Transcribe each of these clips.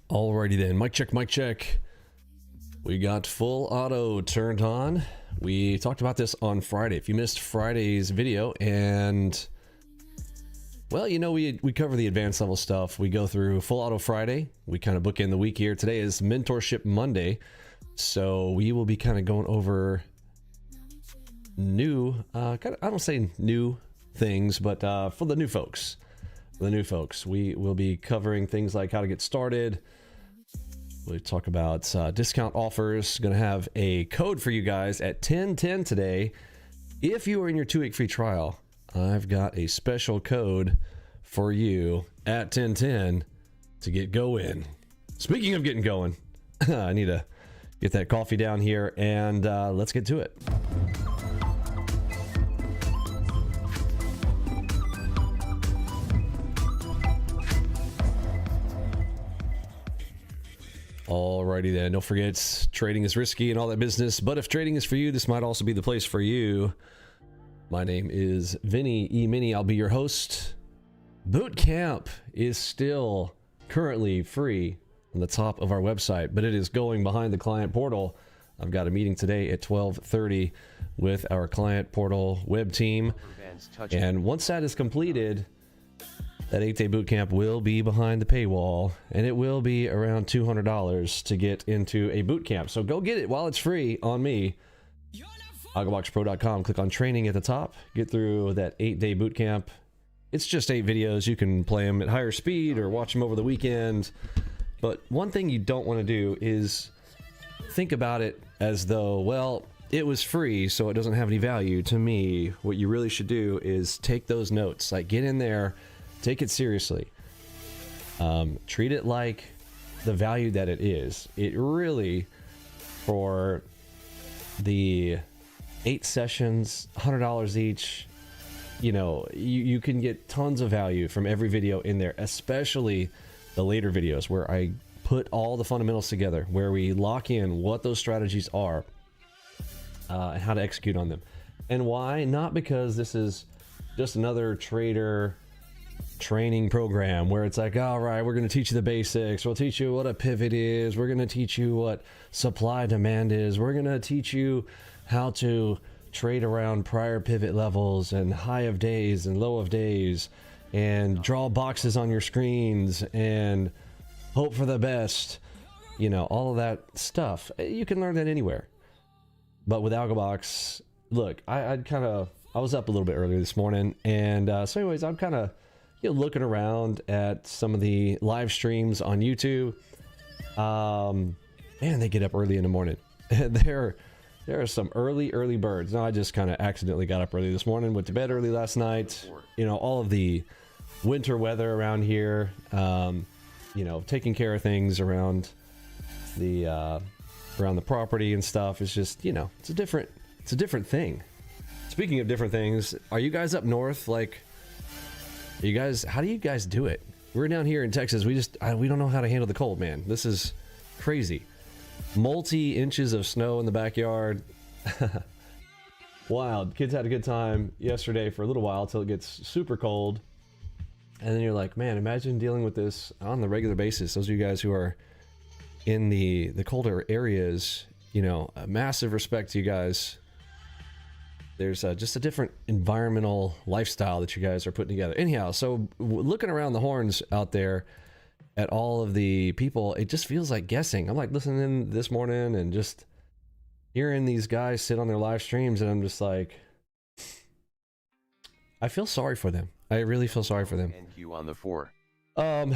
Alrighty then, mic check, mic check. We got full auto turned on. We talked about this on Friday. If you missed Friday's video, and well, you know, we cover the advanced level stuff. We go through full auto Friday. We kind of book in the week here. Today is mentorship Monday. So we will be kind of going over new, I don't say new things, but for the new folks. We will be covering things like how to get started. We'll talk about discount offers. Going to have a code for you guys at 10:10 today. If you are in your 2-week free trial, I've got a special code for you at 10:10 to get going. Speaking of getting going, I need to get that coffee down here, and let's get to it. Alrighty then, don't forget, trading is risky and all that business, but if trading is for you, this might also be the place for you. My name is Vinny Emini. I'll be your host. Boot camp is still currently free on the top of our website, but it is going behind the client portal. I've got a meeting today at 12:30 with our client portal web team, and once that is completed, that 8-day boot camp will be behind the paywall, and it will be around $200 to get into a boot camp. So go get it while it's free on me. AlgoBoxPro.com. Click on training at the top. Get through that 8-day boot camp. It's just 8 videos. You can play them at higher speed or watch them over the weekend. But one thing you don't want to do is think about it as though, well, it was free, so it doesn't have any value to me. What you really should do is take those notes. Like, get in there. Take it seriously. Treat it like the value that it is. It really, for the 8 sessions, $100 each, you know, you can get tons of value from every video in there, especially the later videos where I put all the fundamentals together, where we lock in what those strategies are and how to execute on them. And why? Not because this is just another trader training program where it's like, all right, we're going to teach you the basics, we'll teach you what a pivot is, we're going to teach you what supply demand is, we're going to teach you how to trade around prior pivot levels and high of days and low of days and draw boxes on your screens and hope for the best, you know, all of that stuff. You can learn that anywhere. But with AlgoBox, look, I was up a little bit earlier this morning, and so anyways, I'm kind of, you know, looking around at some of the live streams on YouTube. Man, they get up early in the morning. There are some early birds. Now, I just kind of accidentally got up early this morning, went to bed early last night. You know, all of the winter weather around here, you know, taking care of things around the property and stuff is just, you know, it's a different thing. Speaking of different things, are you guys up north? Like, you guys, how do you guys do it? We're down here in Texas. We don't know how to handle the cold, man. This is crazy. Multi-inches of snow in the backyard. Wild. Kids had a good time yesterday for a little while till it gets super cold. And then you're like, man, imagine dealing with this on the regular basis. Those of you guys who are in the colder areas, you know, a massive respect to you guys. There's just a different environmental lifestyle that you guys are putting together. Anyhow, so looking around the horns out there at all of the people, it just feels like guessing. I'm like listening this morning and just hearing these guys sit on their live streams, and I'm just like, I feel sorry for them. I really feel sorry for them. And you on the 4. And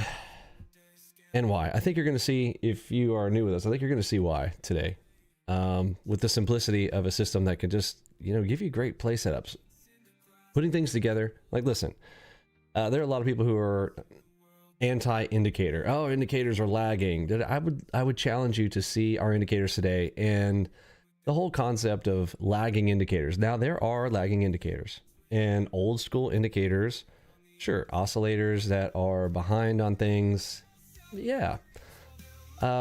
why? I think you're going to see, if you are new with us, I think you're going to see why today. With the simplicity of a system that can just, you know, give you great play setups, putting things together. Like, listen, there are a lot of people who are anti-indicator. Oh, indicators are lagging. I would challenge you to see our indicators today and the whole concept of lagging indicators. Now, there are lagging indicators and old school indicators. Sure, oscillators that are behind on things. Yeah.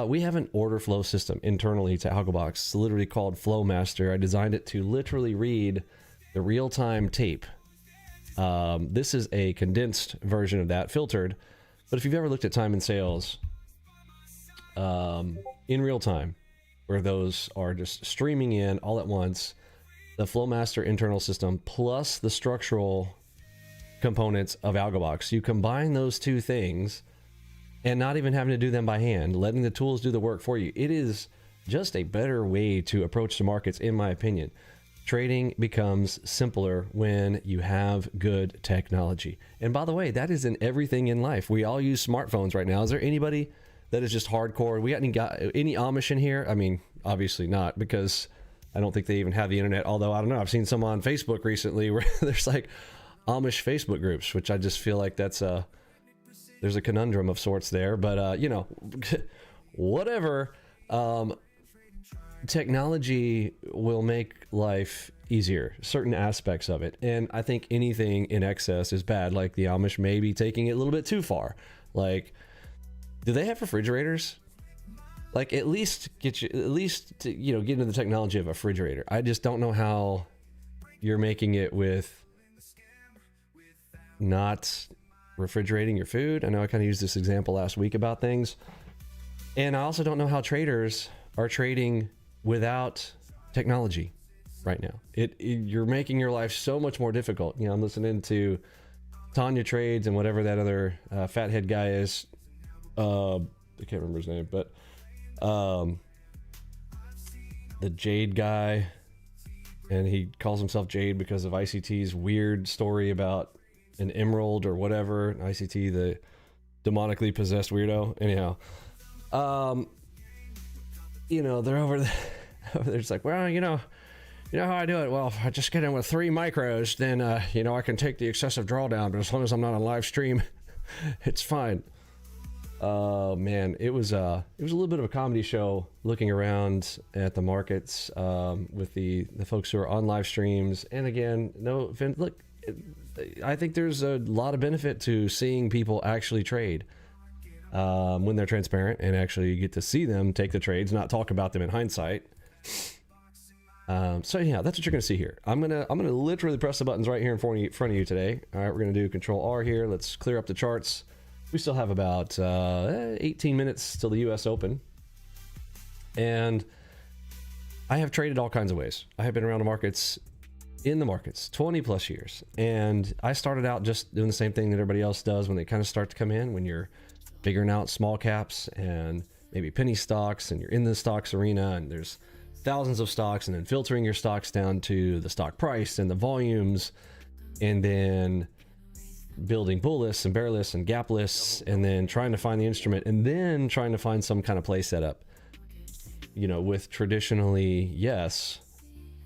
We have an order flow system internally to AlgoBox. It's literally called Flowmaster. I designed it to literally read the real-time tape. This is a condensed version of that, filtered, But if you've ever looked at time and sales in real time, where those are just streaming in all at once, the Flowmaster internal system plus the structural components of AlgoBox, you combine those two things and not even having to do them by hand, letting the tools do the work for you. It is just a better way to approach the markets, in my opinion. Trading becomes simpler when you have good technology. And by the way, that is in everything in life. We all use smartphones right now. Is there anybody that is just hardcore? We got any Amish in here? I mean, obviously not, because I don't think they even have the internet. Although, I don't know, I've seen some on Facebook recently where there's like Amish Facebook groups, which I just feel like that's there's a conundrum of sorts there. But, you know, whatever. Technology will make life easier, certain aspects of it. And I think anything in excess is bad. Like the Amish may be taking it a little bit too far. Like, do they have refrigerators? Like, at least get into the technology of a refrigerator. I just don't know how you're making it with not refrigerating your food. I know I kind of used this example last week about things. And I also don't know how traders are trading without technology right now. You're making your life so much more difficult. You know, I'm listening to Tanja Trades and whatever that other fathead guy is. I can't remember his name, but the Jade guy, and he calls himself Jade because of ICT's weird story about an emerald or whatever. ICT, the demonically possessed weirdo. Anyhow, you know, they're over there. It's like, well, you know how I do it. Well, if I just get in with 3 micros, then you know, I can take the excessive drawdown. But as long as I'm not on live stream, it's fine. Man, it was a little bit of a comedy show looking around at the markets with the folks who are on live streams. And again, look, I think there's a lot of benefit to seeing people actually trade when they're transparent and actually get to see them take the trades, not talk about them in hindsight. So yeah, that's what you're gonna see here. I'm gonna literally press the buttons right here in front of you today. All right, we're gonna do Control R here. Let's clear up the charts. We still have about 18 minutes till the US Open, and I have traded all kinds of ways. I have been around the markets, in the markets, 20 plus years, and I started out just doing the same thing that everybody else does when they kind of start to come in, when you're figuring out small caps and maybe penny stocks, and you're in the stocks arena and there's thousands of stocks, and then filtering your stocks down to the stock price and the volumes, and then building bull lists and bear lists and gap lists, and then trying to find the instrument, and then trying to find some kind of play setup, you know, with traditionally, yes,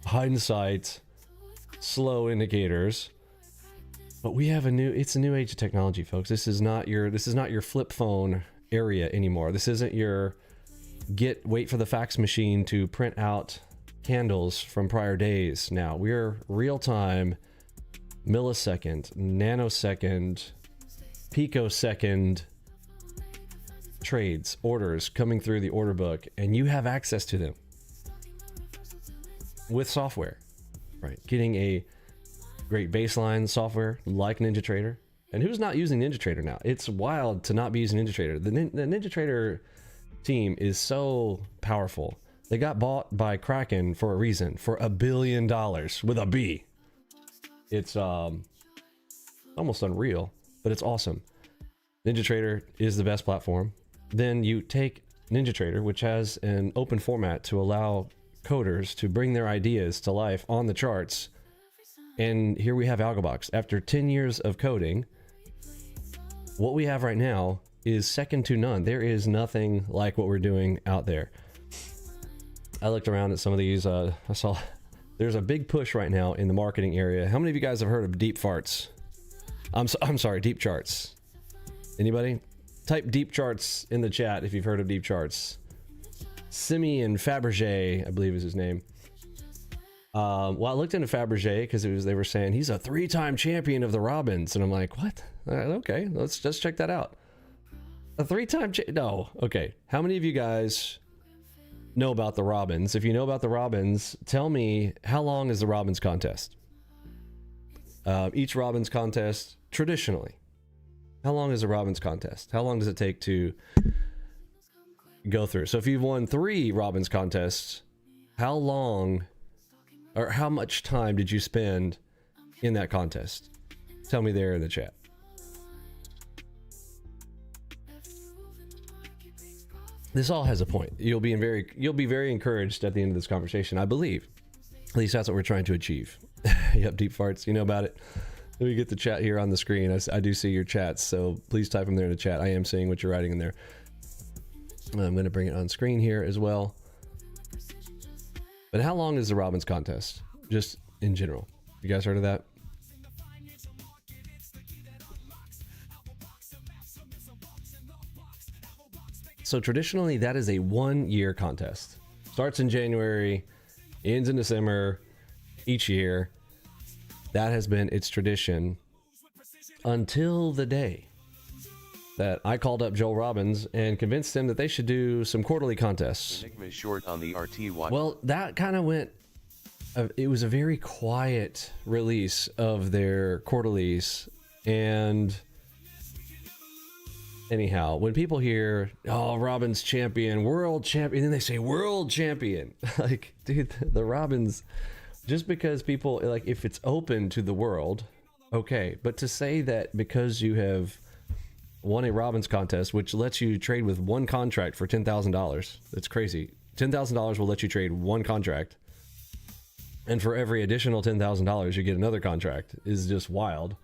hindsight, slow indicators. But we have it's a new age of technology, folks. This is not your flip phone area anymore. This isn't your wait for the fax machine to print out candles from prior days. Now we're real time, millisecond, nanosecond, picosecond trades, orders coming through the order book, and you have access to them with software, right? Getting a great baseline software like NinjaTrader. And who's not using NinjaTrader now? It's wild to not be using NinjaTrader. The NinjaTrader team is so powerful. They got bought by Kraken for a reason, for $1 billion with a B. It's almost unreal, but it's awesome. NinjaTrader is the best platform. Then you take NinjaTrader, which has an open format to allow coders to bring their ideas to life on the charts. And here we have AlgoBox. After 10 years of coding, what we have right now is second to none. There is nothing like what we're doing out there. I looked around at some of these. I saw there's a big push right now in the marketing area. How many of you guys have heard of deep farts? I'm sorry, deep charts. Anybody? Type deep charts in the chat if you've heard of deep charts. Simeon Fabergé, I believe is his name. Well, I looked into Fabergé because they were saying he's a 3-time champion of the Robins, and I'm like, what? Okay, let's just check that out. A 3-time no. Okay, how many of you guys know about the Robins? If you know about the Robins, tell me, how long is the Robins contest? Each Robins contest traditionally How long is a Robbins contest? How long does it take to go through? So if you've won 3 Robbins contests, how long or how much time did you spend in that contest? Tell me there in the chat. This all has a point. You'll be very encouraged at the end of this conversation, I believe. At least that's what we're trying to achieve. Yep, deep farts. You know about it. Let me get the chat here on the screen. I do see your chats, so please type them there in the chat. I am seeing what you're writing in there. I'm going to bring it on screen here as well. But how long is the Robbins contest? Just in general. You guys heard of that? So traditionally, that is a 1-year contest. Starts in January, ends in December each year. That has been its tradition until the day that I called up Joel Robbins and convinced him that they should do some quarterly contests. Enigma short on the RTY. Well, that kind of went, it was a very quiet release of their quarterlies. And anyhow, when people hear, oh, Robbins champion, world champion, and then they say world champion, like, dude, the Robbins, just because people, like, if it's open to the world, okay. But to say that because you have won a Robbins contest, which lets you trade with 1 contract for $10,000, that's crazy. $10,000 will let you trade 1 contract. And for every additional $10,000, you get another contract, is just wild.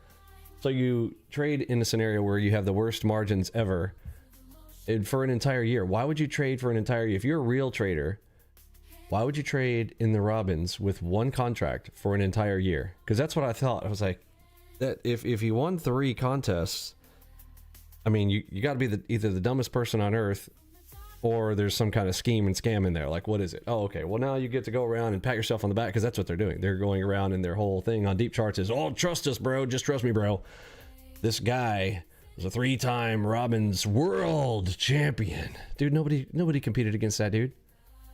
So you trade in a scenario where you have the worst margins ever and for an entire year. Why would you trade for an entire year? If you're a real trader, why would you trade in the Robbins with 1 contract for an entire year? Because that's what I thought. I was like, that if you won 3 contests, I mean, you got to be either the dumbest person on earth, or there's some kind of scheme and scam in there. Like, what is it? Oh, okay. Well, now you get to go around and pat yourself on the back, because that's what they're doing. They're going around, and their whole thing on deep charts is, oh, trust us, bro. Just trust me, bro. This guy was a 3-time Robbins world champion. Dude, nobody competed against that dude.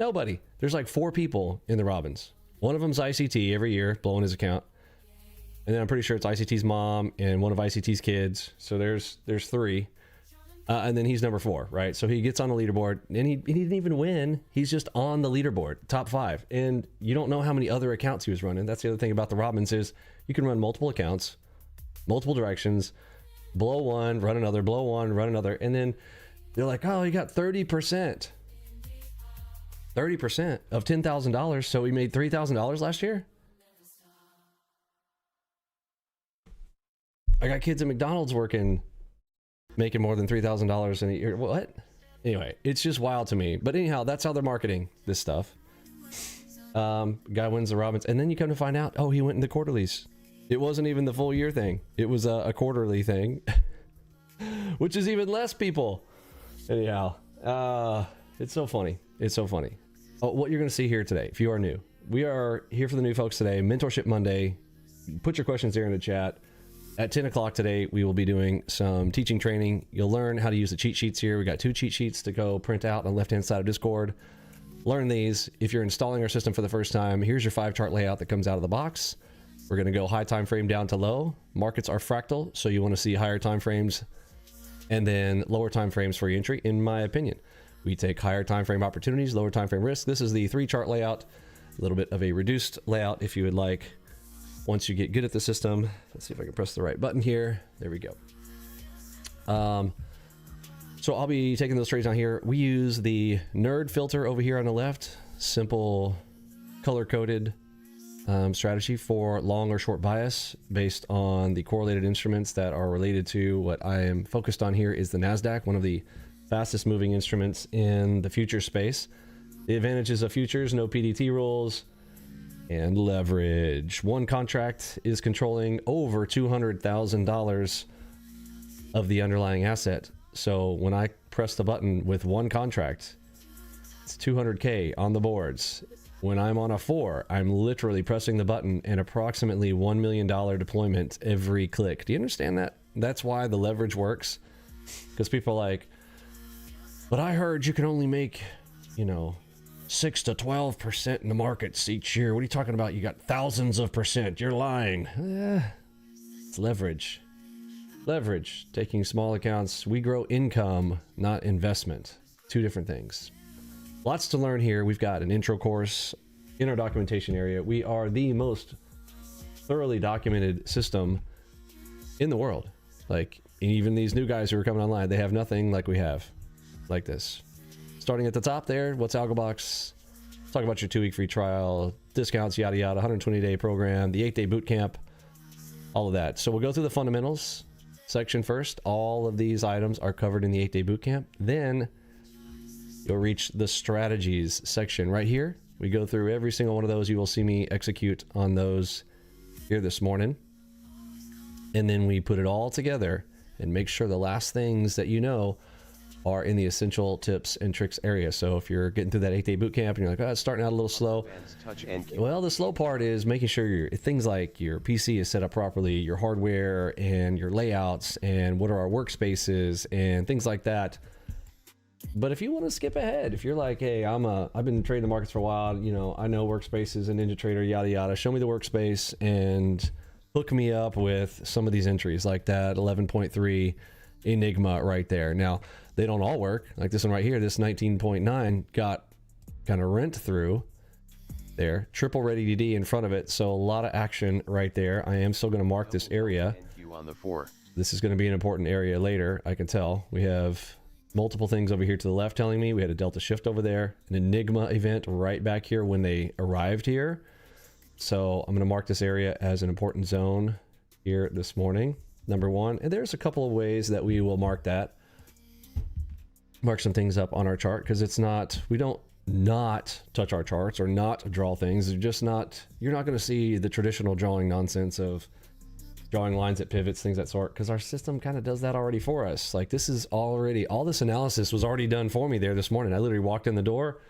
Nobody. There's like 4 people in the Robbins. One of them's ICT every year, blowing his account. And then I'm pretty sure it's ICT's mom and one of ICT's kids. So there's 3. And then he's number 4, right? So he gets on the leaderboard, and he didn't even win. He's just on the leaderboard, top 5. And you don't know how many other accounts he was running. That's the other thing about the Robbins is you can run multiple accounts, multiple directions, blow one, run another, blow one, run another. And then they're like, oh, you got 30%. 30% of $10,000. So we made $3,000 last year. I got kids at McDonald's making more than $3,000 in a year. What? Anyway, it's just wild to me. But anyhow, that's how they're marketing this stuff. Guy wins the Robbins, and then you come to find out, oh, he went in the quarterlies. It wasn't even the full year thing. It was a quarterly thing, which is even less people. Anyhow, it's so funny. It's so funny. Oh, what you're going to see here today, if you are new, we are here for the new folks today. Mentorship Monday. Put your questions there in the chat. At 10 o'clock today, we will be doing some teaching training. You'll learn how to use the cheat sheets here. We got 2 cheat sheets to go print out on the left-hand side of Discord. Learn these. If you're installing our system for the first time, here's your 5-chart layout that comes out of the box. We're going to go high time frame down to low. Markets are fractal, so you want to see higher time frames and then lower time frames for your entry, in my opinion. We take higher time frame opportunities, lower time frame risk. This is the 3-chart layout, a little bit of a reduced layout if you would like. Once you get good at the system, let's see if I can press the right button here. There we go. So I'll be taking those trades down here. We use the nerd filter over here on the left. Simple color-coded strategy for long or short bias based on the correlated instruments that are related to what I am focused on here is the NASDAQ, one of the fastest moving instruments in the future space. The advantages of futures, no PDT rules, and leverage. One contract is controlling over $200,000 of the underlying asset. So when I press the button with one contract, it's 200K on the boards. When I'm on a 4, I'm literally pressing the button and approximately $1 million deployment every click. Do you understand that? That's why the leverage works. Because people are like, but I heard you can only make, 6 to 12% in the markets each year. What are you talking about? You got thousands of percent. You're lying. It's leverage. Leverage, taking small accounts. We grow income, not investment. Two different things. Lots to learn here. We've got an intro course in our documentation area. We are the most thoroughly documented system in the world. Like, even these new guys who are coming online, they have nothing like we have, like this. Starting at the top there, what's AlgoBox? Talk about your 2-week free trial, discounts, yada yada, 120-day program, the 8-day boot camp, all of that. So we'll go through the fundamentals section first. All of these items are covered in the 8-day boot camp. Then you'll reach the strategies section right here. We go through every single one of those. You will see me execute on those here this morning. And then we put it all together and make sure the last things that you know are in the essential tips and tricks area. So if you're getting through that 8-day boot camp and you're like, oh, it's starting out a little slow. Well, the slow part is making sure things like your PC is set up properly, your hardware and your layouts, and what are our workspaces and things like that. But if you want to skip ahead, if you're like, hey, I've been trading the markets for a while, you know, I know workspaces and NinjaTrader, yada yada, show me the workspace and hook me up with some of these entries like that 11.3 Enigma right there. Now, they don't all work. Like this one right here, this 19.9 got kind of rent through there. Triple ready DD in front of it. So a lot of action right there. I am still going to mark this area. This is going to be an important area later. I can tell. We have multiple things over here to the left telling me we had a delta shift over there, an Enigma event right back here when they arrived here. So I'm going to mark this area as an important zone here this morning. Number one. And there's a couple of ways that we will mark that. Mark some things up on our chart, because it's not, we don't not touch our charts or not draw things. They're just not, you're not going to see the traditional drawing nonsense of drawing lines at pivots, things that sort, because our system kind of does that already for us. Like this is already, all this analysis was already done for me there this morning. I literally walked in the door.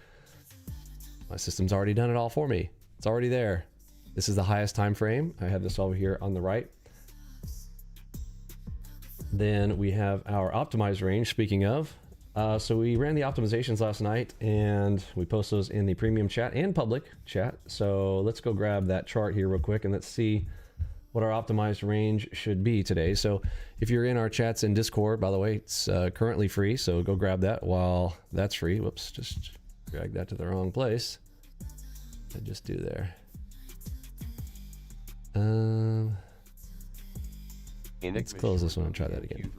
My system's already done it all for me. It's already there. This is the highest time frame. I have this over here on the right. Then we have our optimized range. Speaking of, so we ran the optimizations last night and we post those in the premium chat and public chat. So let's go grab that chart here real quick and let's see what our optimized range should be today. So if you're in our chats in Discord, by the way, it's currently free. So go grab that while that's free. Whoops, just drag that to the wrong place. I just do there. Let's close this one and try that again.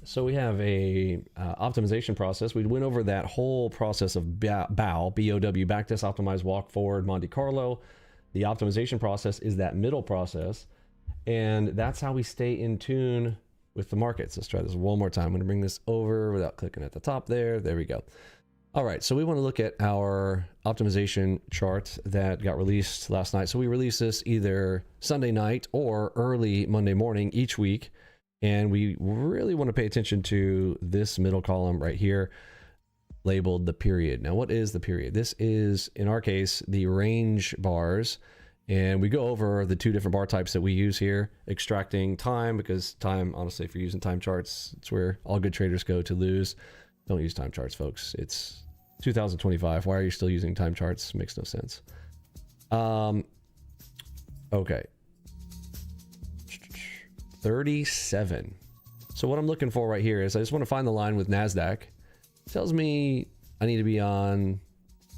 So we have a optimization process. We went over that whole process of BOW, B-O-W, backtest, optimize, walk forward, Monte Carlo. The optimization process is that middle process. And that's how we stay in tune with the markets. Let's try this one more time. I'm going to bring this over without clicking at the top there. There we go. All right. So we want to look at our optimization chart that got released last night. So we release this either Sunday night or early Monday morning each week. And we really want to pay attention to this middle column right here labeled the period. Now, what is the period? This is, in our case, the range bars. And we go over the two different bar types that we use here, extracting time, because time, honestly, if you're using time charts, it's where all good traders go to lose. Don't use time charts, folks. It's 2025. Why are you still using time charts? Makes no sense. Okay. 37. So what I'm looking for right here is I just want to find the line with NASDAQ. It tells me I need to be on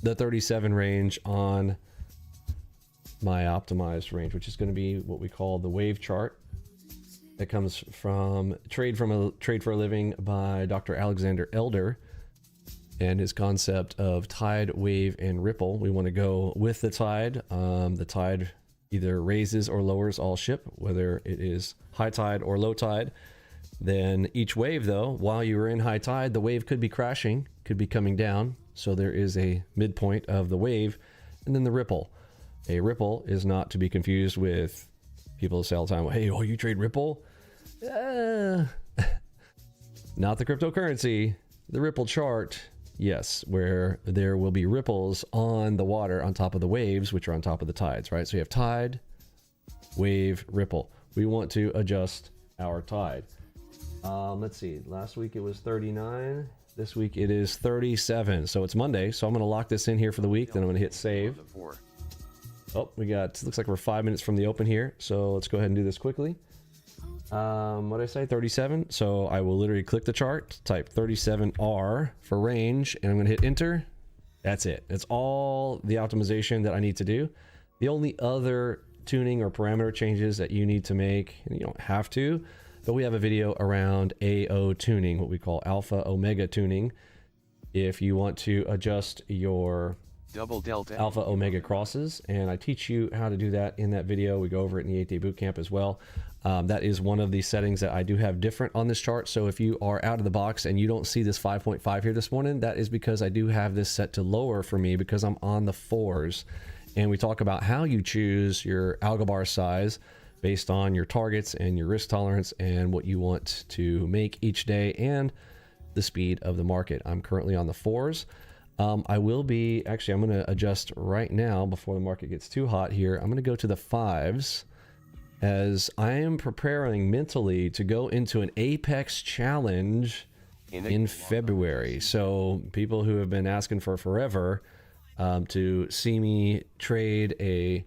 the 37 range on my optimized range, which is going to be what we call the wave chart. That comes from Trade for a Living by Dr. Alexander Elder and his concept of tide, wave, and ripple. We want to go with the tide. The tide either raises or lowers all ship, whether it is high tide or low tide. Then each wave, though, while you are in high tide, the wave could be crashing, could be coming down. So there is a midpoint of the wave, and then the ripple. A ripple is not to be confused with people say all the time, hey, oh, you trade Ripple? Not the cryptocurrency, the Ripple chart. Yes, where there will be ripples on the water on top of the waves, which are on top of the tides, right? So you have tide, wave, ripple. We want to adjust our tide. Let's see, last week it was 39. This week it is 37. So it's Monday. So I'm going to lock this in here for the week. Then I'm going to hit save. Oh, we got, looks like we're 5 minutes from the open here. So let's go ahead and do this quickly. What did I say? 37. So I will literally click the chart, type 37R for range, and I'm going to hit enter. That's it. That's all the optimization that I need to do. The only other tuning or parameter changes that you need to make, and you don't have to, but we have a video around AO tuning, what we call alpha omega tuning. If you want to adjust your double delta alpha omega crosses, and I teach you how to do that in that video. We go over it in the 8-day bootcamp as well. That is one of the settings that I do have different on this chart. So if you are out of the box and you don't see this 5.5 here this morning, that is because I do have this set to lower for me because I'm on the 4s. And we talk about how you choose your algo bar size based on your targets and your risk tolerance and what you want to make each day and the speed of the market. I'm currently on the 4s. I will be, actually, I'm going to adjust right now before the market gets too hot here. I'm going to go to the 5s as I am preparing mentally to go into an Apex challenge in February. So people who have been asking for forever to see me trade a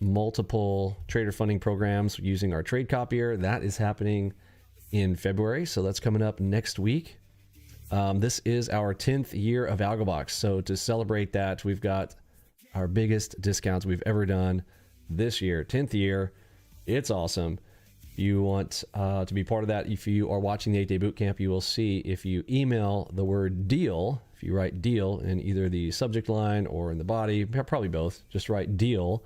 multiple trader funding programs using our trade copier, that is happening in February. So that's coming up next week. This is our 10th year of AlgoBox. So to celebrate that, we've got our biggest discounts we've ever done this year, 10th year. It's awesome. You want to be part of that. If you are watching the 8-day bootcamp, you will see if you email the word deal, if you write deal in either the subject line or in the body, probably both, just write deal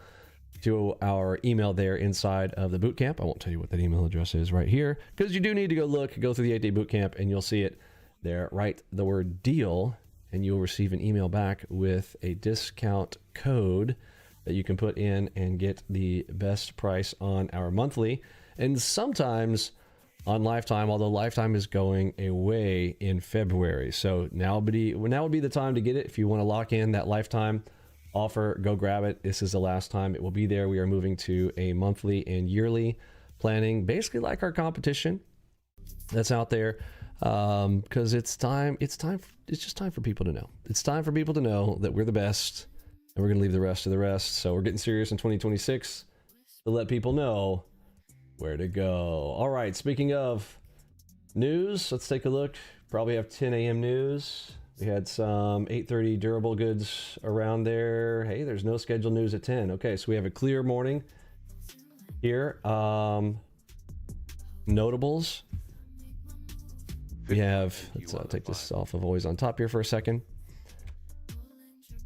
to our email there inside of the bootcamp. I won't tell you what that email address is right here because you do need to go through the 8-day bootcamp and you'll see it there. Write the word deal and you'll receive an email back with a discount code that you can put in and get the best price on our monthly and sometimes on lifetime, although lifetime is going away in February. So now would be the time to get it. If you want to lock in that lifetime offer, go grab it. This is the last time it will be there. We are moving to a monthly and yearly planning, basically like our competition that's out there. Because it's just time for people to know. It's time for people to know that we're the best and we're going to leave the rest to the rest. So we're getting serious in 2026 to let people know where to go. All right. Speaking of news, let's take a look. Probably have 10 a.m. news. We had some 8:30 durable goods around there. Hey, there's no scheduled news at 10. Okay. So we have a clear morning here. Notables. We have, let's take this off of always on top here for a second.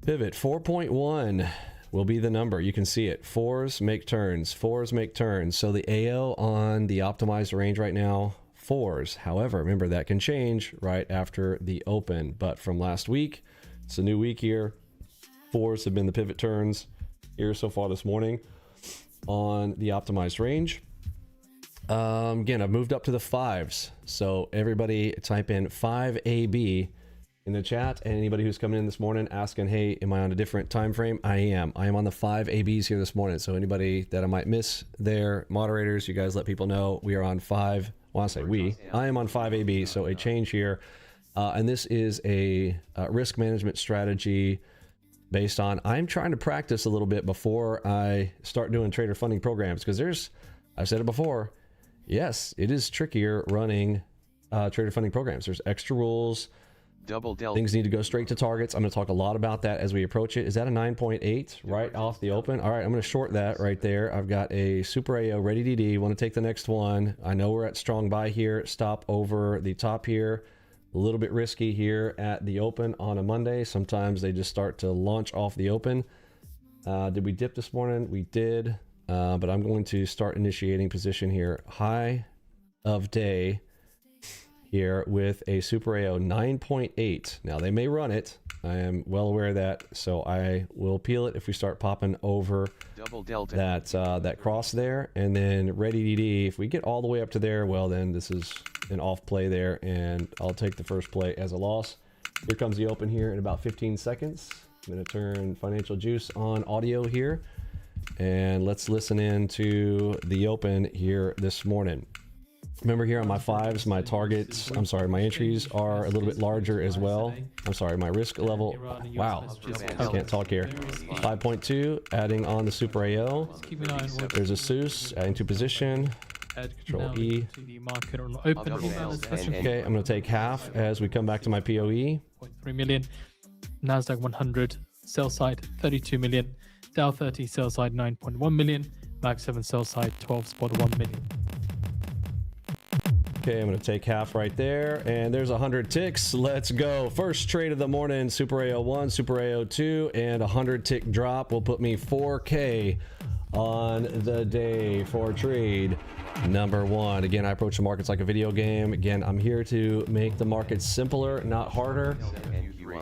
Pivot 4.1 will be the number. You can see it. 4s make turns. 4s make turns. So the AO on the optimized range right now, 4s. However, remember that can change right after the open. But from last week, it's a new week here. 4s have been the pivot turns here so far this morning on the optimized range. Again, I've moved up to the 5s. So everybody type in 5AB in the chat. And anybody who's coming in this morning asking, hey, am I on a different time frame? I am on the 5ABs here this morning. So anybody that I might miss there, moderators, you guys let people know we are on 5. Well, I say I am on 5AB. So a change here. And this is a risk management strategy based on, I'm trying to practice a little bit before I start doing trader funding programs. Because I've said it before, yes, it is trickier running trader funding programs. There's extra rules. Things need to go straight to targets. I'm going to talk a lot about that as we approach it. Is that a 9.8 right off the open? All right, I'm going to short that right there. I've got a Super AO ready DD. Want to take the next one. I know we're at strong buy here. Stop over the top here. A little bit risky here at the open on a Monday. Sometimes they just start to launch off the open. Did we dip this morning? We did. But I'm going to start initiating position here. High of day here with a Super AO 9.8. Now they may run it. I am well aware of that. So I will peel it if we start popping over that cross there. And then ready DD. If we get all the way up to there, well, then this is an off play there. And I'll take the first play as a loss. Here comes the open here in about 15 seconds. I'm going to turn Financial Juice on audio here. and let's listen in to the open here this morning. Remember here on my fives, my targets, I'm sorry, my entries are a little bit larger as well. I'm sorry, my risk level, wow, I can't talk here. 5.2, adding on the Super AO. There's a Seuss, adding to position. Control E. Okay, I'm going to take half as we come back to my POE. 0.3 million. Nasdaq 100 sell side 32 million. Dow 30 sell side 9.1 million. Mag 7 sell side 12.1 million. Okay, I'm going to take half right there, and there's 100 ticks. Let's go. First trade of the morning, Super AO1, Super AO2, and 100 tick drop will put me 4K on the day for trade number one. Again, I approach the markets like a video game. Again, I'm here to make the markets simpler, not harder.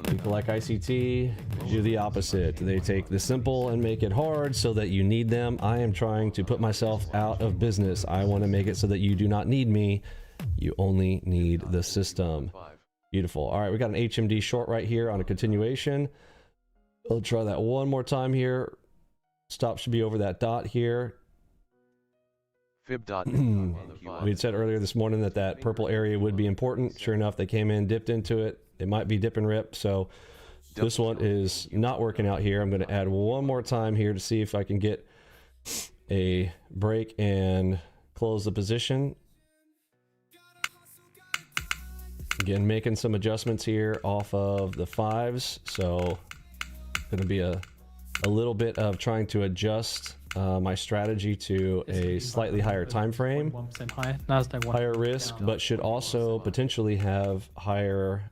People like ICT do the opposite. They take the simple and make it hard so that you need them. I am trying to put myself out of business. I want to make it so that you do not need me. You only need the system. Beautiful. All right, we got an HMD short right here on a continuation. I'll try that one more time here. Stop should be over that dot here. We had said earlier this morning that that purple area would be important. Sure enough, they came in, dipped into it. It might be dip and rip, so this one is not working out here. I'm going to add one more time here to see if I can get a break and close the position. Again, making some adjustments here off of the fives, so going to be a little bit of trying to adjust my strategy to a slightly higher time frame, 1% higher, Nasdaq higher risk, but should also potentially have higher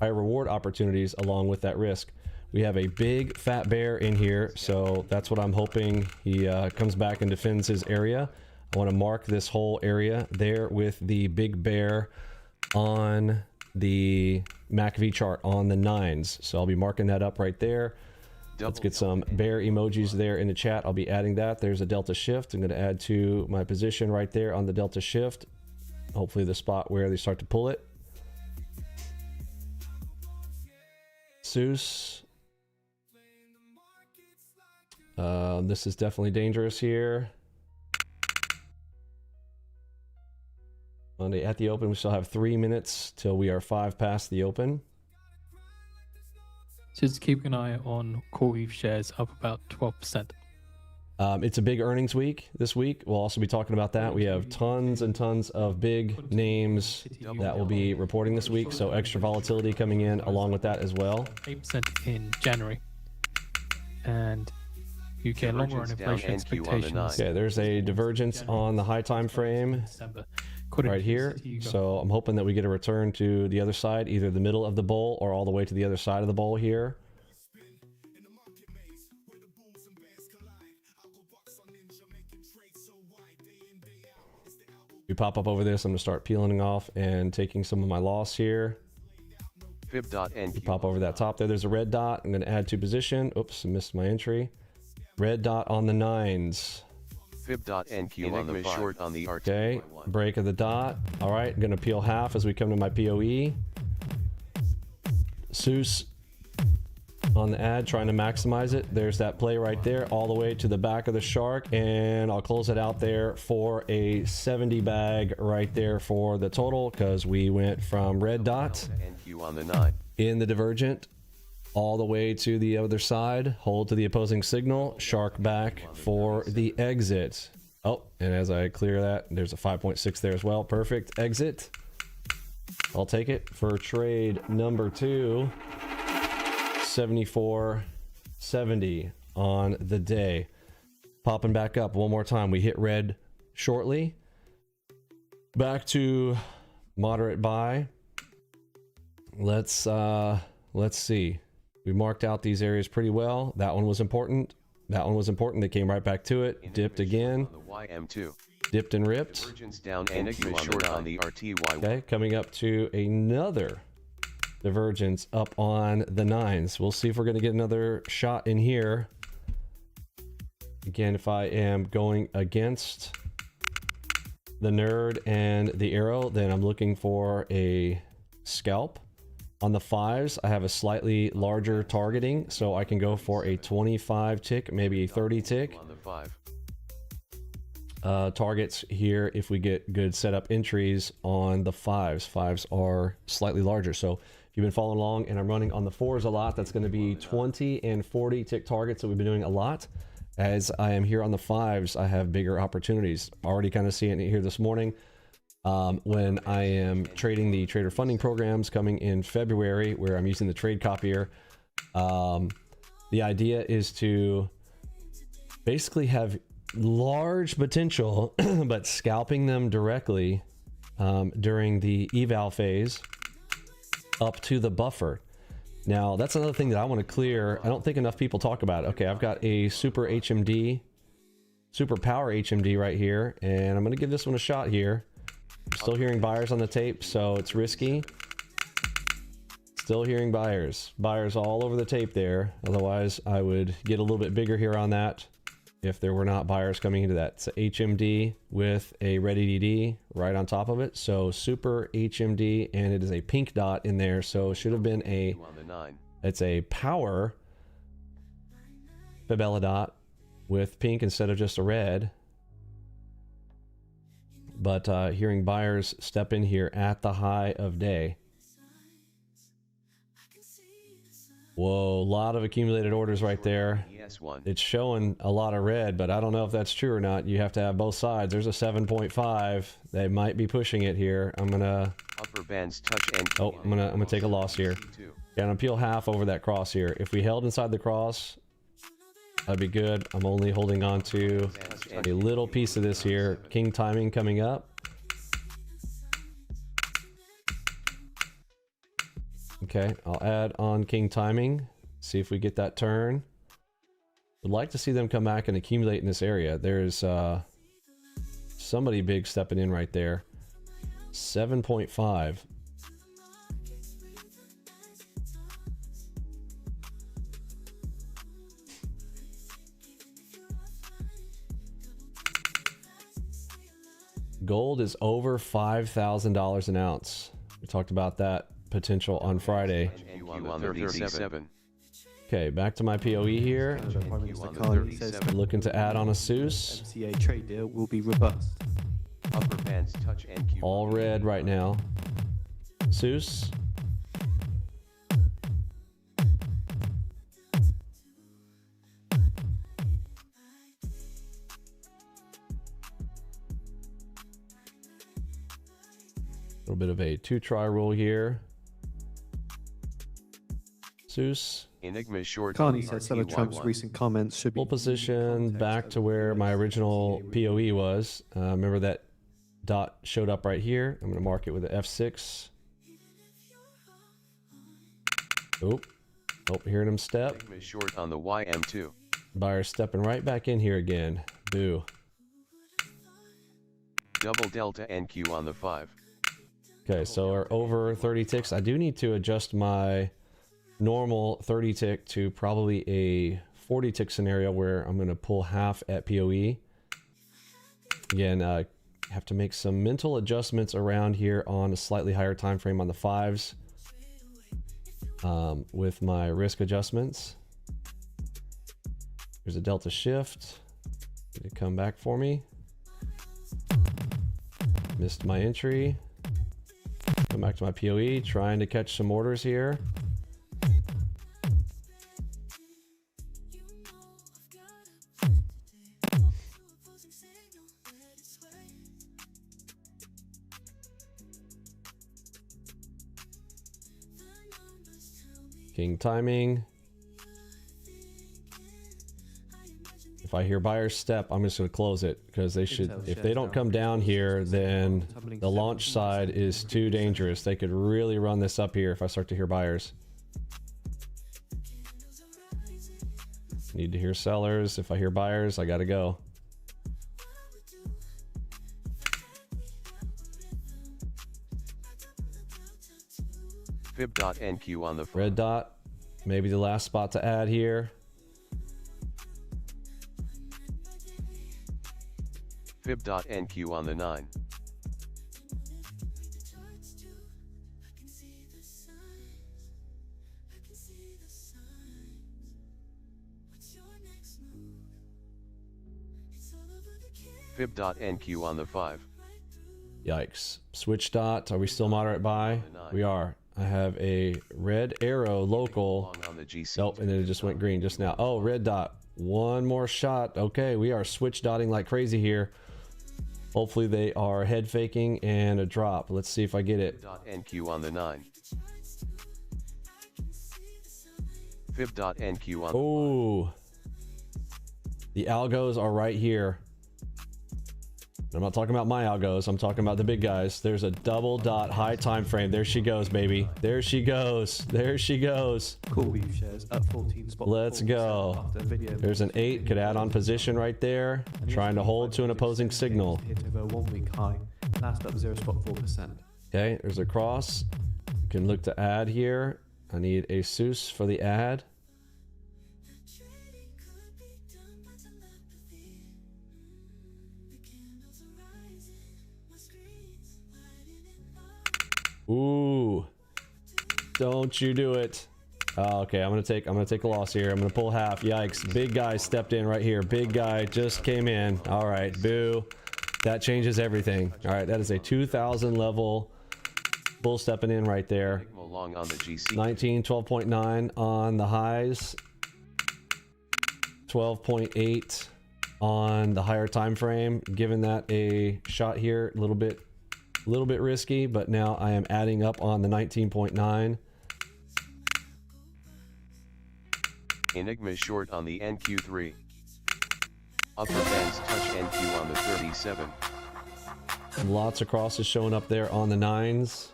higher reward opportunities along with that risk. We have a big fat bear in here, so that's what I'm hoping he comes back and defends his area. I want to mark this whole area there with the big bear on the MACV chart on the 9s. So I'll be marking that up right there. Let's get some bear emojis there in the chat. I'll be adding that. There's a delta shift. I'm going to add to my position right there on the delta shift. Hopefully the spot where they start to pull it. Seuss. This is definitely dangerous here. Monday at the open, we still have 3 minutes till we are 5 past the open. Just keep an eye on CoreWeave shares up about 12%. It's a big earnings week this week. We'll also be talking about that. We have tons and tons of big names that will be reporting this week, so extra volatility coming in along with that as well. 8% in January. And UK long run inflation expectations. Okay, there's a divergence on the high time frame right here. So I'm hoping that we get a return to the other side, either the middle of the bowl or all the way to the other side of the bowl here. We pop up over this, I'm gonna start peeling off and taking some of my loss here. We pop over that top there. There's a red dot. I'm gonna add to position. Oops, I missed my entry. Red dot on the 9s. Fib.NQ on the short on the RT. Okay, break of the dot. All right, I'm gonna peel half as we come to my POE. Seuss on the ad, trying to maximize it. There's that play right there, all the way to the back of the shark, and I'll close it out there for a 70 bag right there for the total, because we went from red dot on the 9 in the divergent all the way to the other side, hold to the opposing signal, shark back for the exit. Oh, and as I clear that, there's a 5.6 there as well. Perfect. Exit. I'll take it for trade number 2. 74.70 on the day. Popping back up one more time. We hit red shortly. Back to moderate buy. Let's see. We marked out these areas pretty well. That one was important. That one was important. They came right back to it. Dipped again. Dipped and ripped. Okay, coming up to another divergence up on the 9s. We'll see if we're going to get another shot in here. Again, if I am going against the nerd and the arrow, then I'm looking for a scalp. On the 5s, I have a slightly larger targeting, so I can go for a 25 tick, maybe a 30 tick. On the 5. Targets here if we get good setup entries on the 5s. 5s are slightly larger. So if you've been following along and I'm running on the 4s a lot, that's going to be 20 and 40 tick targets that we've been doing a lot. As I am here on the 5s, I have bigger opportunities. Already kind of seeing it here this morning. When I am trading the trader funding programs coming in February, where I'm using the trade copier, the idea is to basically have large potential, but scalping them directly during the eval phase up to the buffer. Now, that's another thing that I want to clear. I don't think enough people talk about it. Okay, I've got a super HMD, super power HMD right here, and I'm going to give this one a shot here. I'm still hearing buyers on the tape, so it's risky. Still hearing buyers. Buyers all over the tape there. Otherwise, I would get a little bit bigger here on that if there were not buyers coming into that. It's a HMD with a red EDD right on top of it. So super HMD, and it is a pink dot in there. So it should have been a, it's a power Fabella dot with pink instead of just a red. But hearing buyers step in here at the high of day. Whoa, a lot of accumulated orders right there. It's showing a lot of red, but I don't know if that's true or not. You have to have both sides. There's a 7.5. They might be pushing it here. I'm gonna upper bands touch and I'm gonna take a loss here. Yeah, I'm gonna peel half over that cross here. If we held inside the cross, that'd be good. I'm only holding on to a little piece of this here. King timing coming up. Okay, I'll add on king timing. See if we get that turn. Would like to see them come back and accumulate in this area. There's somebody big stepping in right there. 7.5. Gold is over $5,000 an ounce. We talked about that potential on Friday. Okay, back to my POE here. Looking to add on a Seuss. MCA trade deal will be robust. Upper bands touch NQ. All red right now. Seuss. A little bit of a two-try rule here. Seuss. Enigma short. Carney said some of Trump's recent comments should be Full position back to where my original POE was. Remember that dot showed up right here. I'm going to mark it with an F6. Oh, hearing him step. Enigma short on the YM2. Buyer stepping right back in here again. Boo. Double delta NQ on the 5. Okay, so we're over 30 ticks. I do need to adjust my normal 30 tick to probably a 40 tick scenario where I'm going to pull half at POE. Again, have to make some mental adjustments around here on a slightly higher time frame on the 5s with my risk adjustments. There's a delta shift. Did it come back for me? Missed my entry. Come back to my POE, trying to catch some orders here. King timing. If I hear buyers step, I'm just going to close it because they should. If they don't come down here, then the launch side is too dangerous. They could really run this up here if I start to hear buyers. Need to hear sellers. If I hear buyers, I got to go. Fib.NQ on the 5. Red dot. Maybe the last spot to add here. Fib.NQ on the 9. Fib.NQ on the 5. Yikes. Switch dot. Are we still moderate buy? We are. I have a red arrow local. Long on the GC. Nope, and then it just went green just now. Oh, red dot. One more shot. Okay, we are switch dotting like crazy here. Hopefully they are head faking and a drop. Let's see if I get it. Fib.NQ on the 9. Fib.NQ on the Oh, the algos are right here. I'm not talking about my algos. I'm talking about the big guys. There's a double dot high time frame. There she goes, baby. There she goes. There she goes. Cool weave shares at 14 spot. Let's go. There's an 8. Could add on position right there. Trying to hold to an opposing signal. Hit over 1 week high. Last up 0.4%. Okay, there's a cross. Can look to add here. I need a Seuss for the add. Ooh, don't you do it. Oh, okay, I'm gonna take a loss here. I'm gonna pull half. Yikes, big guy stepped in right here. Big guy just came in. All right, boo. That changes everything. All right, that is a 2000 level bull stepping in right there. long on the GC. 19, 12.9 on the highs. 12.8 on the higher time frame. Giving that a shot here, a little bit risky, but now I am adding up on the 19.9. Enigma short on the NQ3. Upper bands touch NQ on the 37. Lots of crosses showing up there on the 9s.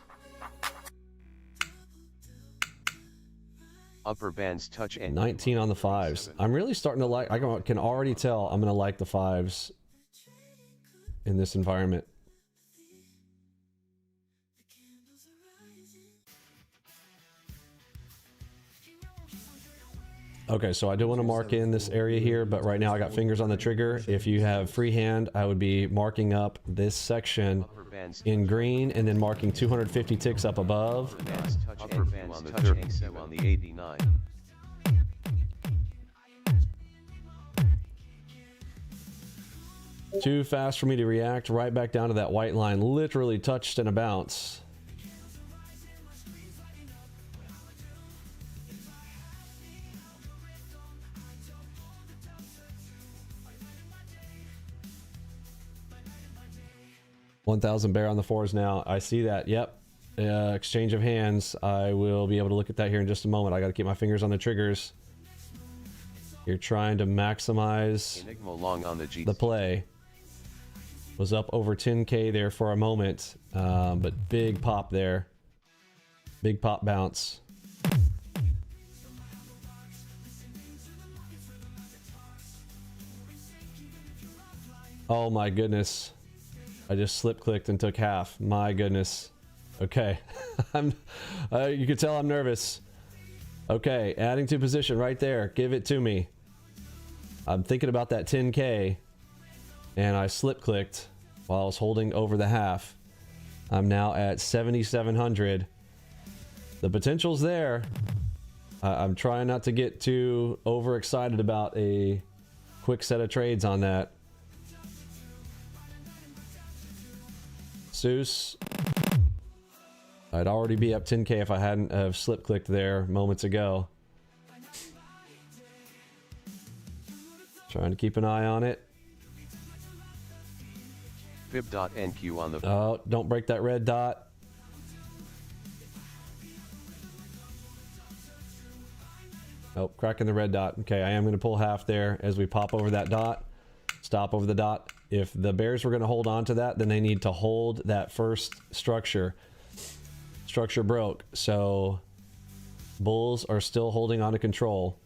Upper bands touch NQ 19 on the 5s. I'm really starting to like, I can already tell I'm going to like the 5s in this environment. Okay, so I do want to mark in this area here, but right now I got fingers on the trigger. If you have free hand, I would be marking up this section in green and then marking 250 ticks up above. Upper bands touch NQ on the 89. Too fast for me to react. Right back down to that white line. Literally touched and a bounce. $1,000 bear on the 4s now. I see that. Yep. Exchange of hands. I will be able to look at that here in just a moment. I got to keep my fingers on the triggers. You're trying to maximize Enigma long on the the play. Was up over 10K there for a moment, but big pop there. Big pop bounce. Oh my goodness. I just slip clicked and took half. My goodness. Okay. You can tell I'm nervous. Okay, adding to position right there. Give it to me. I'm thinking about that 10K and I slip clicked while I was holding over the half. I'm now at 7,700. The potential's there. I'm trying not to get too overexcited about a quick set of trades on that. Seuss. I'd already be up 10K if I hadn't have slip clicked there moments ago. Trying to keep an eye on it. Fib.NQ on the Oh, don't break that red dot. Nope, cracking the red dot. Okay, I am going to pull half there as we pop over that dot. Stop over the dot. If the bears were going to hold on to that, then they need to hold that first structure. Structure broke, so bulls are still holding on to control.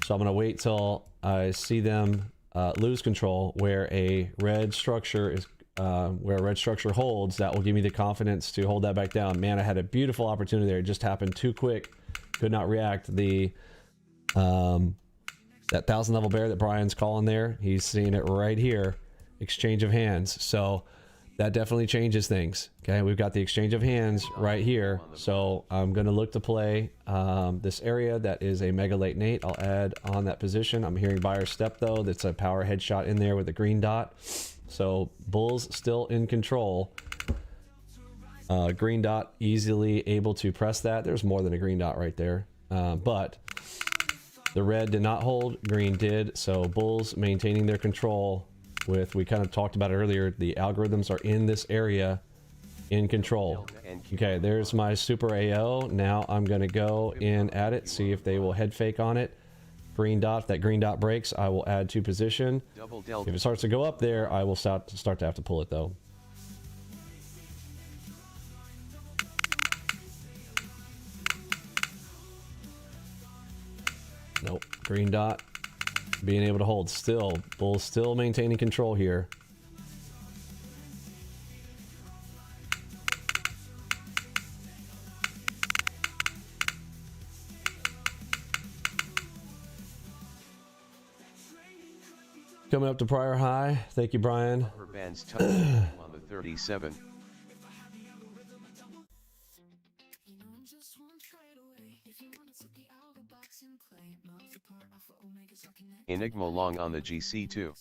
So I'm going to wait till I see them lose control where a red structure is where a red structure holds. That will give me the confidence to hold that back down. Man, I had a beautiful opportunity there. It just happened too quick. Could not react. The that 1,000 level bear that Brian's calling there, he's seeing it right here. Exchange of hands. So that definitely changes things. Okay, we've got the exchange of hands right here. So I'm going to look to play this area that is a mega late Nate. I'll add on that position. I'm hearing buyer step though. That's a power headshot in there with a green dot. So bulls still in control. Green dot easily able to press that. There's more than a green dot right there. But the red did not hold, green did. So bulls maintaining their control with, we kind of talked about it earlier, the algorithms are in this area in control. Okay, there's my super AO. Now I'm going to go in at it, see if they will head fake on it. Green dot, if that green dot breaks, I will add to position. If it starts to go up there, I will start to have to pull it though. Nope, green dot being able to hold still. Bull still maintaining control here. Coming up to prior high. Thank you, Brian. Upper bands touch on the 37. Enigma long on the GC2.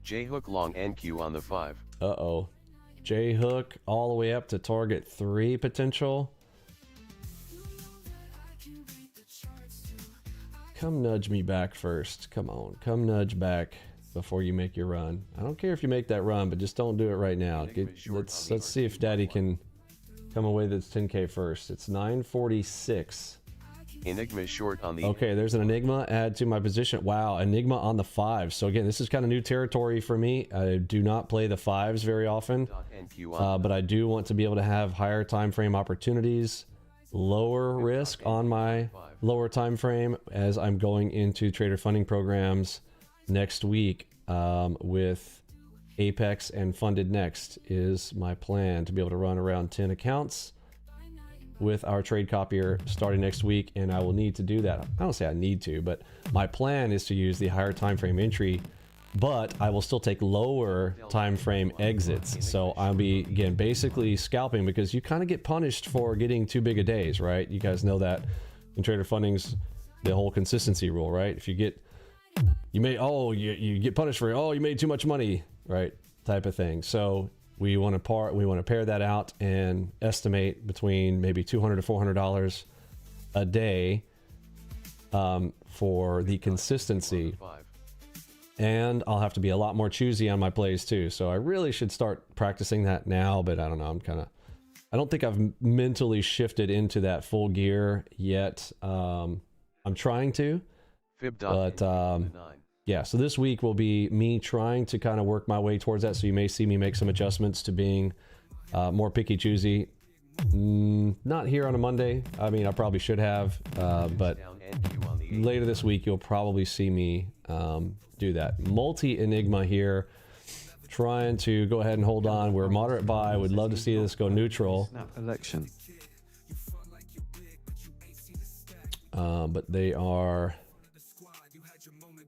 J-hook long NQ on the 5. Uh-oh. J-hook all the way up to target 3 potential. Come nudge me back first. Come on. Come nudge back before you make your run. I don't care if you make that run, but just don't do it right now. Let's see if Daddy can come away with 10K first. It's 946. Enigma short on the... Okay, there's an Enigma. Add to my position. Wow, Enigma on the 5. So again, this is kind of new territory for me. I do not play the 5s very often, but I do want to be able to have higher time frame opportunities, lower risk on my lower time frame as I'm going into trader funding programs next week with Apex and Funded Next is my plan to be able to run around 10 accounts with our trade copier starting next week, and I will need to do that. I don't say I need to, but my plan is to use the higher time frame entry, but I will still take lower time frame exits. So I'll be, again, basically scalping because you kind of get punished for getting too big a days, right? You guys know that in trader fundings, the whole consistency rule, right? If you get, you get punished for, oh, you made too much money, right? Type of thing. So we want to pair that out and estimate between maybe $200 to $400 a day for the consistency. And I'll have to be a lot more choosy on my plays too. So I really should start practicing that now, but I don't know. I don't think I've mentally shifted into that full gear yet. I'm trying to, but yeah, so this week will be me trying to kind of work my way towards that. So you may see me make some adjustments to being more picky choosy. Not here on a Monday. I mean, I probably should have, but later this week, you'll probably see me do that. Multi-Enigma here, trying to go ahead and hold on. We're moderate buy. Would love to see this go neutral. Snap election. But they are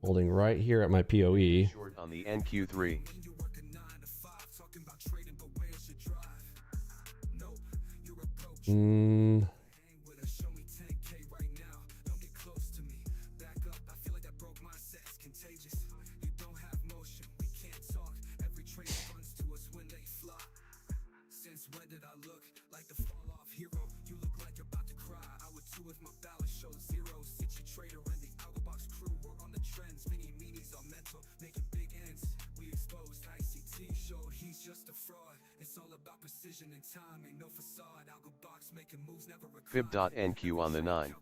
holding right here at my POE. Short on the NQ3. Fib.NQ on the 9.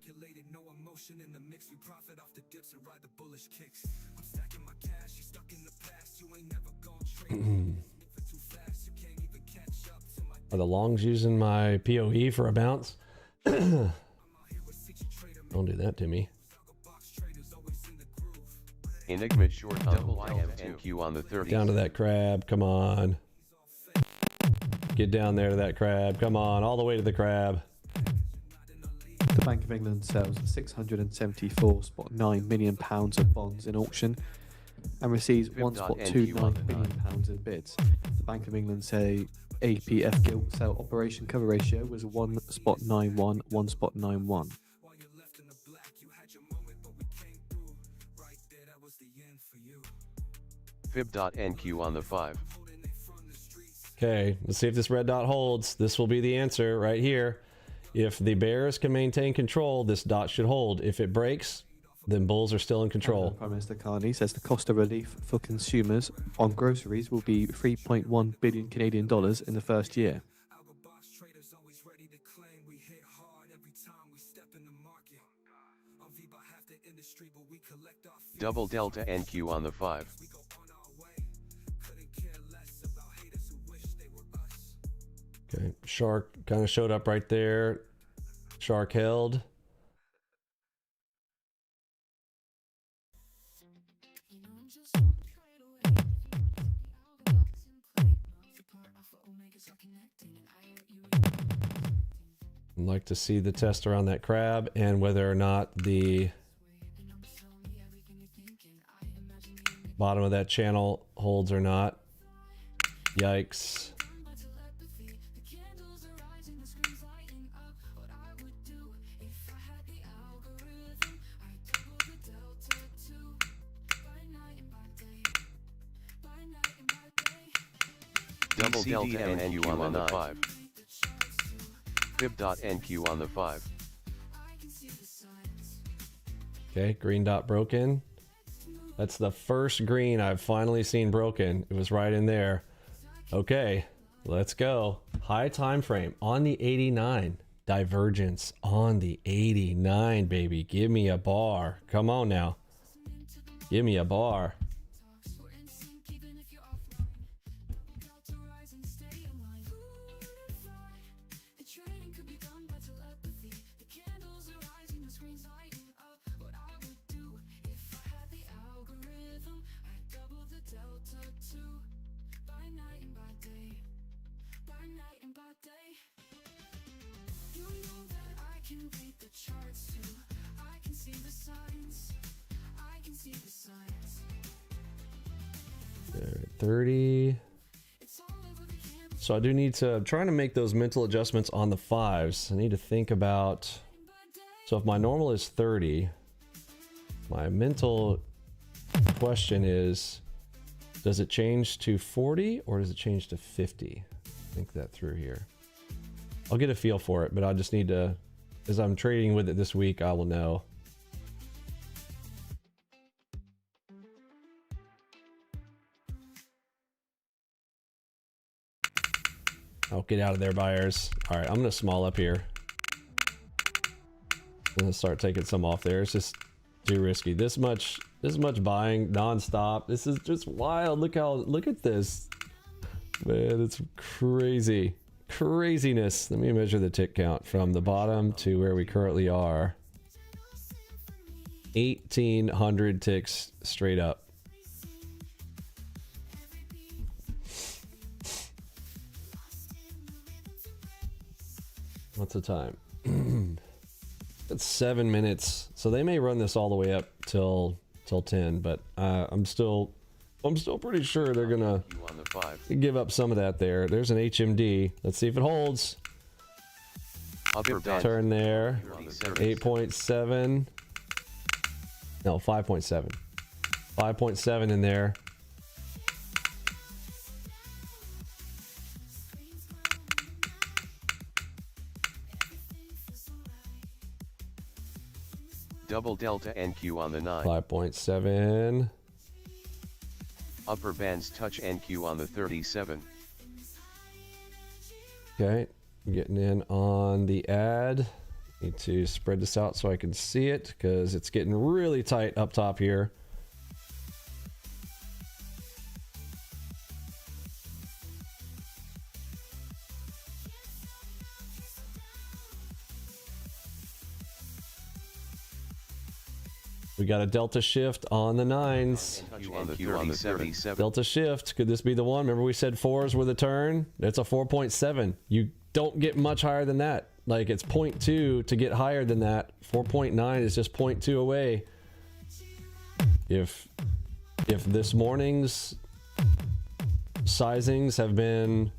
Are the longs using my POE for a bounce? Don't do that to me. Enigma short on the YMNQ on the 30. Down to that crab. Come on. Get down there to that crab. Come on. All the way to the crab. The Bank of England sells £674.9 million of bonds in auction and receives £1.29 billion in bids. The Bank of England say APF gilt sale operation cover ratio was 1.91, 1.91. Fib.NQ on the 5. Okay, let's see if this red dot holds. This will be the answer right here. If the bears can maintain control, this dot should hold. If it breaks, then bulls are still in control. Prime Minister Carney says the cost of relief for consumers on groceries will be 3.1 billion Canadian dollars in the first year. Double Delta NQ on the 5. Okay, shark kind of showed up right there. Shark held. I'd like to see the test around that crab and whether or not the bottom of that channel holds or not. Yikes. Double Delta NQ on the 5. Fib.NQ on the 5. Okay, green dot broken. That's the first green I've finally seen broken. It was right in there. Okay, let's go. High time frame on the 89. Divergence on the 89, baby. Give me a bar. Come on now. Give me a bar. There, 30. So I do need to, I'm trying to make those mental adjustments on the 5s. I need to think about, so if my normal is 30, my mental question is, does it change to 40 or does it change to 50? Think that through here. I'll get a feel for it, but I just need to, as I'm trading with it this week, I will know. Oh, get out of there, buyers. All right, I'm gonna small up here. I'm gonna start taking some off there. It's just too risky. This much buying nonstop. This is just wild. Look at this. Man, it's crazy. Craziness. Let me measure the tick count from the bottom to where we currently are. 1,800 ticks straight up. What's the time? It's 7 minutes, so they may run this all the way up till 10, but I'm still pretty sure they're gonna give up some of that there. There's an HMD. Let's see if it holds. Turn there. 8.7. No, 5.7. 5.7 in there. Double Delta NQ on the 9. 5.7. Upper bands touch NQ on the 37. Okay, getting in on the ad. Need to spread this out so I can see it because it's getting really tight up top here. We got a delta shift on the 9s. NQ on the 37. Delta shift. Could this be the one? Remember we said 4s were the turn? That's a 4.7. You don't get much higher than that. Like it's 0.2 to get higher than that. 4.9 is just 0.2 away. If this morning's sizings have been,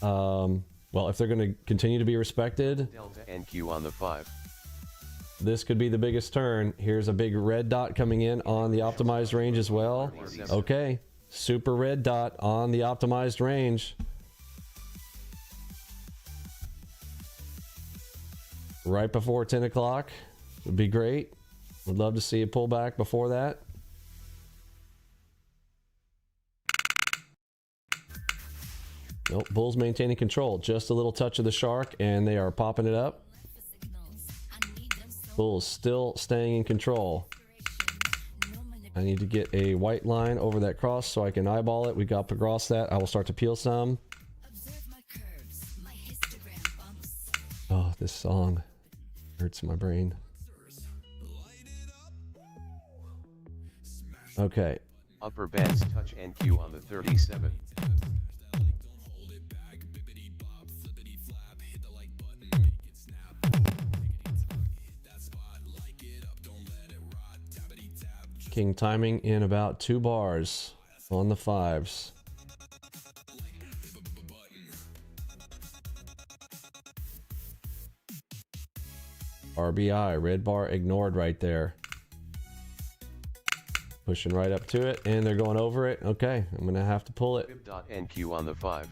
well, if they're going to continue to be respected, Delta NQ on the 5. this could be the biggest turn. Here's a big red dot coming in on the optimized range as well. Okay, super red dot on the optimized range. Right before 10 o'clock would be great. Would love to see a pullback before that. Nope, bulls maintaining control. Just a little touch of the shark and they are popping it up. Bulls still staying in control. I need to get a white line over that cross so I can eyeball it. We got across that. I will start to peel some. Oh, this song hurts my brain. Okay. Upper bands touch NQ on the 37. King timing in about 2 bars on the 5s. RBI, red bar ignored right there. Pushing right up to it, and they're going over it. Okay, I'm gonna have to pull it. NQ on the 5.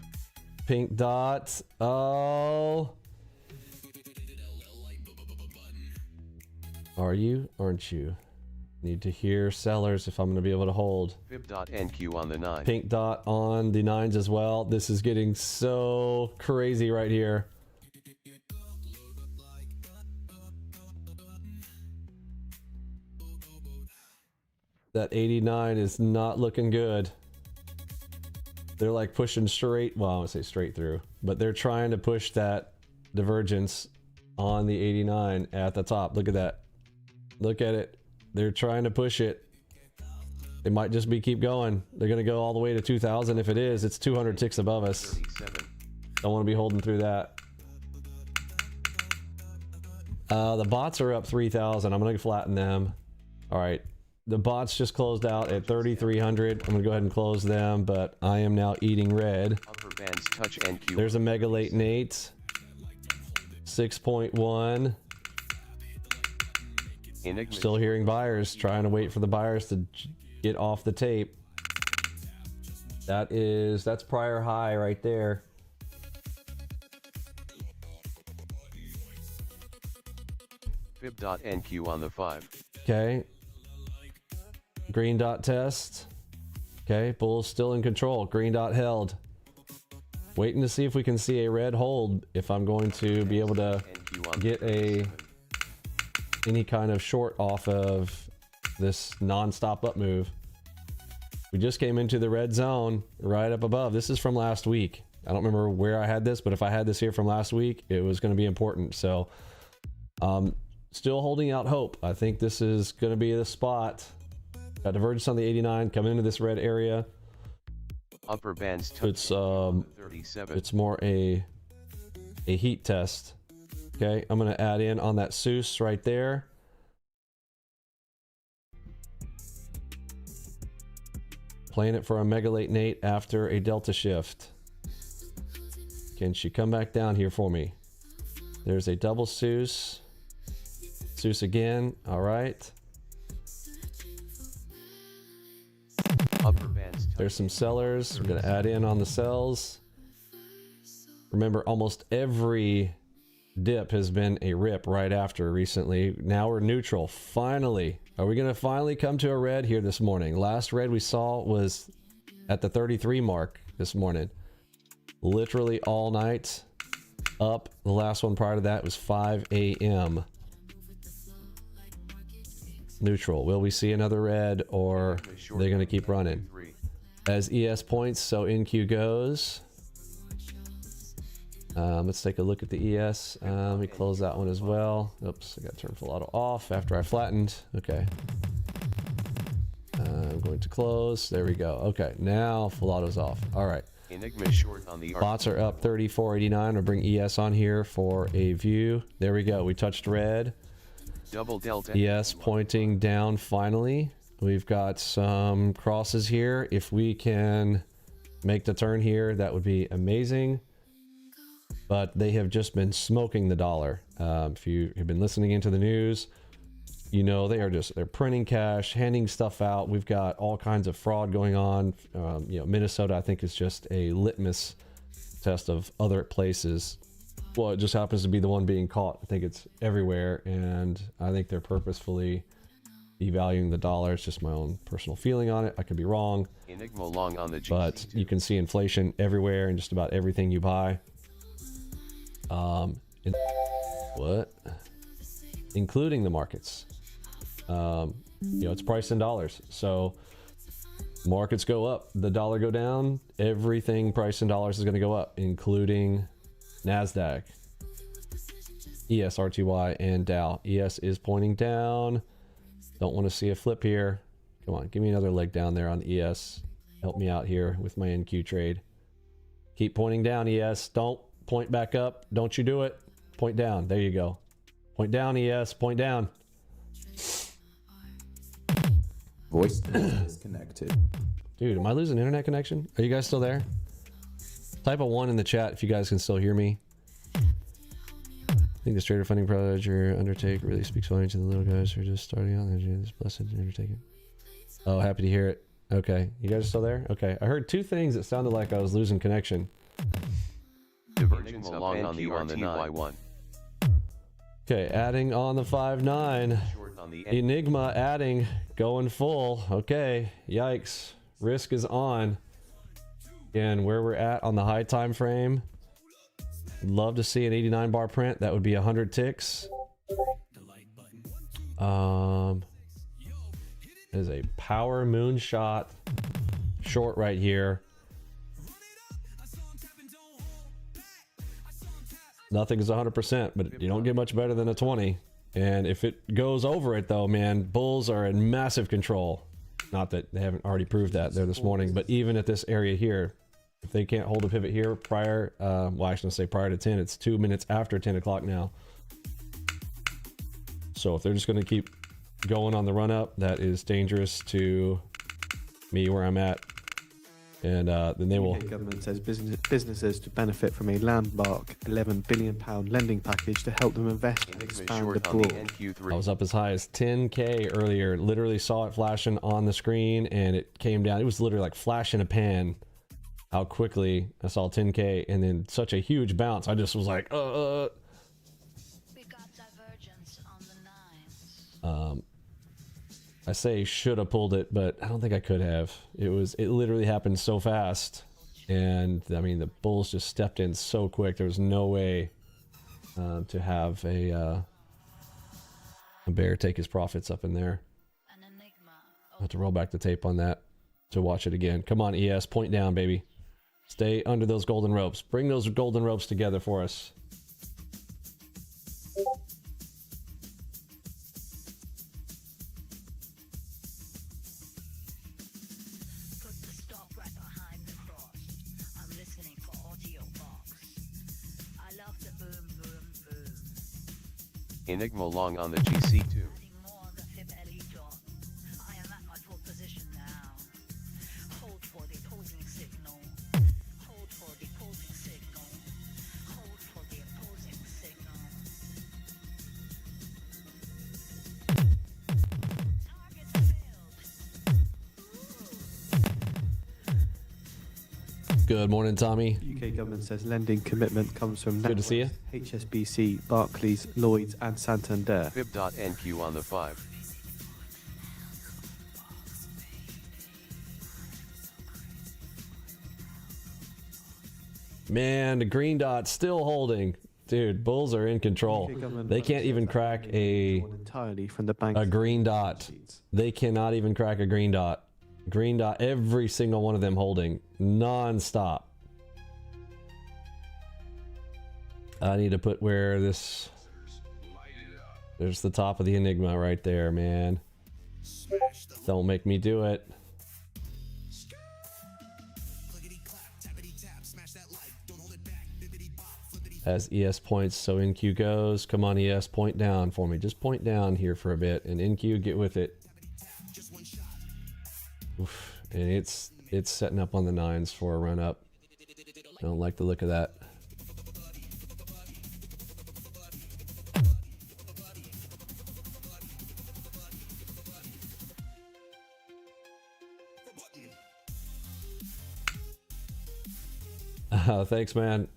Pink dot. Oh. Are you? Aren't you? Need to hear sellers if I'm gonna be able to hold. NQ on the 9. Pink dot on the 9s as well. This is getting so crazy right here. That 89 is not looking good. They're like pushing straight, well, I won't say straight through, but they're trying to push that divergence on the 89 at the top. Look at that. Look at it. They're trying to push it. It might just be keep going. They're going to go all the way to 2,000. If it is, it's 200 ticks above us. 37. Don't want to be holding through that. The bots are up 3,000. I'm going to flatten them. All right. The bots just closed out at 3,300. I'm going to go ahead and close them, but I am now eating red. Upper bands touch NQ. There's a mega late Nate. 6.1. Still hearing buyers, trying to wait for the buyers to get off the tape. That's prior high right there. Fib.NQ on the 5. Okay. Green dot test. Okay, bulls still in control. Green dot held. Waiting to see if we can see a red hold, if I'm going to be able to get any kind of short off of this non-stop up move. We just came into the red zone right up above. This is from last week. I don't remember where I had this, but if I had this here from last week, it was going to be important. So still holding out hope. I think this is going to be the spot. Got divergence on the 89 coming into this red area. Upper bands touch It's 37. it's more a heat test. Okay, I'm gonna add in on that Seuss right there. Playing it for a mega late Nate after a delta shift. Can she come back down here for me? There's a double Seuss. Seuss again. All right. Upper bands There's some sellers. I'm gonna add in on the sells. Remember, almost every dip has been a rip right after recently. Now we're neutral. Finally. Are we going to finally come to a red here this morning? Last red we saw was at the 33 mark this morning. Literally all night up. The last one prior to that was 5 a.m. Neutral. Will we see another red, or are they going to keep running? As ES points, so NQ goes. Let's take a look at the ES. Let me close that one as well. Oops, I got to turn full auto off after I flattened. Okay. going to close. There we go. Okay, now full auto's off. All right. Enigma short on the Bots are up 34.89. I'll bring ES on here for a view. There we go. We touched red. double delta. ES pointing down finally. We've got some crosses here. If we can make the turn here, that would be amazing. But they have just been smoking the dollar. If you have been listening into the news, you know they're printing cash, handing stuff out. We've got all kinds of fraud going on. You know, Minnesota, I think, is just a litmus test of other places. Well, it just happens to be the one being caught. I think it's everywhere, and I think they're purposefully devaluing the dollar. It's just my own personal feeling on it. I could be wrong. Enigma long on the GC2. But you can see inflation everywhere and just about everything you buy. What? Including the markets. You know, it's priced in dollars. So markets go up, the dollar go down, everything priced in dollars is going to go up, including NASDAQ, ES, RTY, and Dow. ES is pointing down. Don't want to see a flip here. Come on, give me another leg down there on ES. Help me out here with my NQ trade. Keep pointing down, ES. Don't point back up. Don't you do it. Point down. There you go. Point down, ES. Point down. Voice disconnected. Dude, am I losing internet connection? Are you guys still there? Type a 1 in the chat if you guys can still hear me. I think this trader funding project you undertake really speaks volumes to the little guys who are just starting out. This blessed undertaking. Oh, happy to hear it. Okay, you guys are still there? Okay, I heard two things that sounded like I was losing connection. Divergence long on the RTY1. Okay, adding on the 5-9. Short on the Enigma adding, going full. Okay, yikes. Risk is on. Again, where we're at on the high time frame. Love to see an 89 bar print. That would be 100 ticks. Is a power moonshot short right here. Nothing is 100%, but you don't get much better than a 20. And if it goes over it though, man, bulls are in massive control. Not that they haven't already proved that there this morning, but even at this area here, if they can't hold a pivot here prior, well, I shouldn't say prior to 10, it's 2 minutes after 10 o'clock now. So if they're just going to keep going on the run up, that is dangerous to me where I'm at. And then they will. The government says businesses to benefit from a landmark £11 billion lending package to help them invest and expand abroad. I was up as high as 10K earlier. Literally saw it flashing on the screen, and it came down. It was literally like flash in a pan. How quickly I saw 10K, and then such a huge bounce. I just was like, We got divergence on the 9s. I say should have pulled it, but I don't think I could have. It literally happened so fast. And I mean, the bulls just stepped in so quick. There was no way to have a bear take his profits up in there. I'll have to roll back the tape on that to watch it again. Come on, ES, point down, baby. Stay under those golden ropes. Bring those golden ropes together for us. Enigma long on the GC2. Good morning, Tommy. UK government says lending commitment comes from Good to see you. HSBC, Barclays, Lloyds, and Santander. Fib.NQ on the 5. Man, the green dot still holding. Dude, bulls are in control. They can't even crack entirely from the bank. A green dot. They cannot even crack a green dot. Green dot, every single one of them holding non-stop. I need to put where this... There's the top of the Enigma right there, man. Don't make me do it. has ES points, so NQ goes. Come on, ES, point down for me. Just point down here for a bit, and NQ, get with it. Oof. And it's setting up on the 9s for a run up. I don't like the look of that. Thanks, man.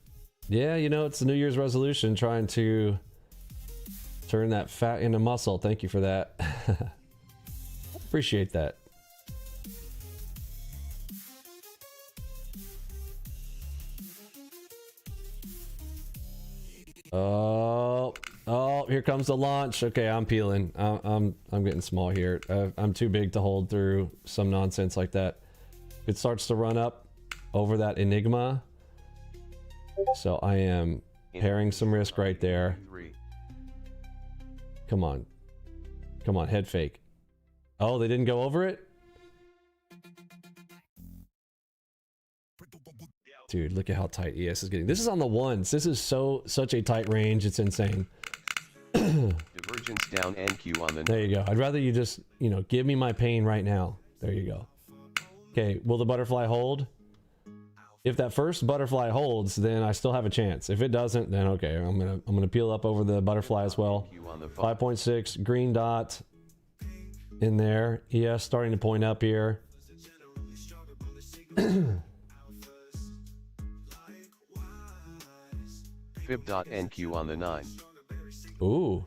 Yeah, you know, it's a New Year's resolution, trying to turn that fat into muscle. Thank you for that. Appreciate that. Oh, here comes the launch. Okay, I'm peeling. I'm getting small here. I'm too big to hold through some nonsense like that. It starts to run up over that Enigma. So I am pairing some risk right there. Come on. Come on, head fake. Oh, they didn't go over it? Dude, look at how tight ES is getting. This is on the 1s. This is such a tight range. It's insane. Divergence down NQ on the... There you go. I'd rather you just, you know, give me my pain right now. There you go. Okay, will the butterfly hold? If that first butterfly holds, then I still have a chance. If it doesn't, then okay, I'm gonna peel up over the butterfly as well. 5.6 green dot in there. ES starting to point up here. Fib.NQ on the 9. Ooh.